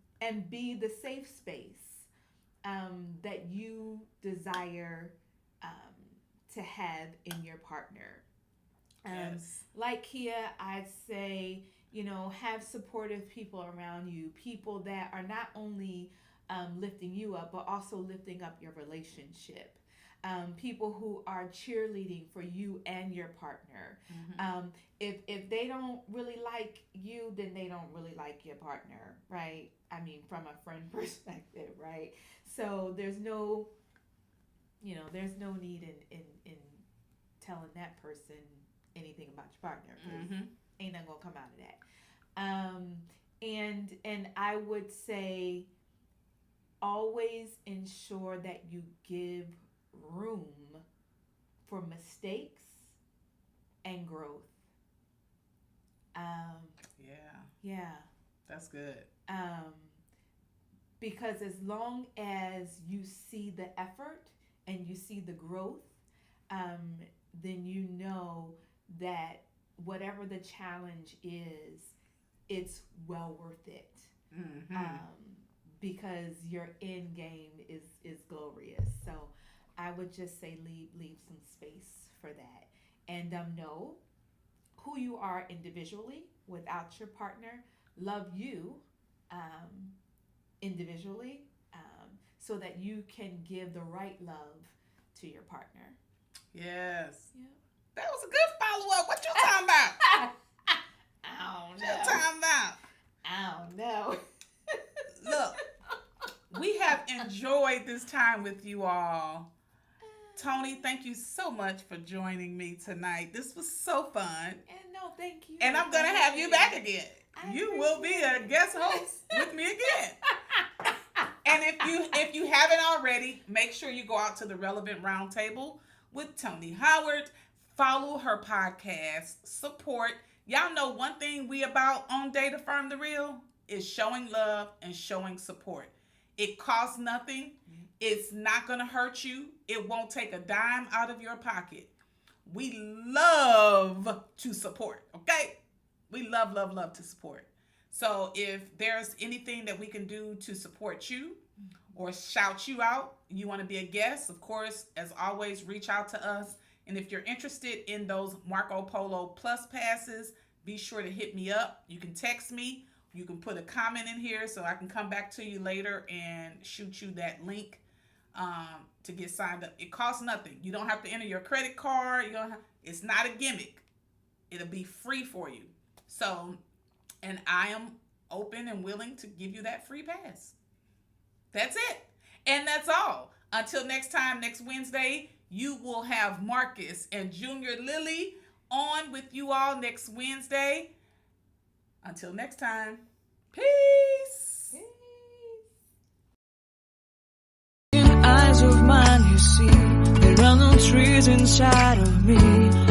be the safe space that you desire to have in your partner. Yes. Like Keya, I'd say, have supportive people around you, people that are not only lifting you up, but also lifting up your relationship. People who are cheerleading for you and your partner. If they don't really like you, then they don't really like your partner, right? I mean, from a friend perspective, right? So there's no need in telling that person anything about your partner, because ain't nothing gonna come out of that. And I would say always ensure that you give room for mistakes and growth. Yeah. That's good. Because as long as you see the effort and you see the growth, then you know that whatever the challenge is, it's well worth it. Because your end game is glorious. So I would just say leave some space for that. And know who you are individually without your partner. Love you individually, so that you can give the right love to your partner. Yes. Yeah. That was a good follow-up. What you talking about? I don't What you talking about? I don't know. Look, we have enjoyed this time with you all. Toni, thank you so much for joining me tonight. This was so fun. And no, thank you. And I'm going to have you back again. You will be a guest host with me again. And if you haven't already, make sure you go out to the Relevant Roundtable with Toni Howard. Follow her podcast. Support. Y'all know one thing we about on Date Affirm the Real is showing love and showing support. It costs nothing. It's not going to hurt you. It won't take a dime out of your pocket. we love to support, okay? We love, love, love to support. So if there's anything that we can do to support you or shout you out, you want to be a guest, of course, as always, reach out to us. And if you're interested in those Marco Polo Plus passes, be sure to hit me up. You can text me. You can put a comment in here so I can come back to you later and shoot you that link to get signed up. It costs nothing. You don't have to enter your credit card. It's not a gimmick. It'll be free for you. So, and I am open and willing to give you that free pass. That's it. And that's all. Until next time, next Wednesday, you will have Marcus and Junior Lily on with you all next Wednesday. Until next time, peace. In eyes of mine, you see, there are no trees inside of me.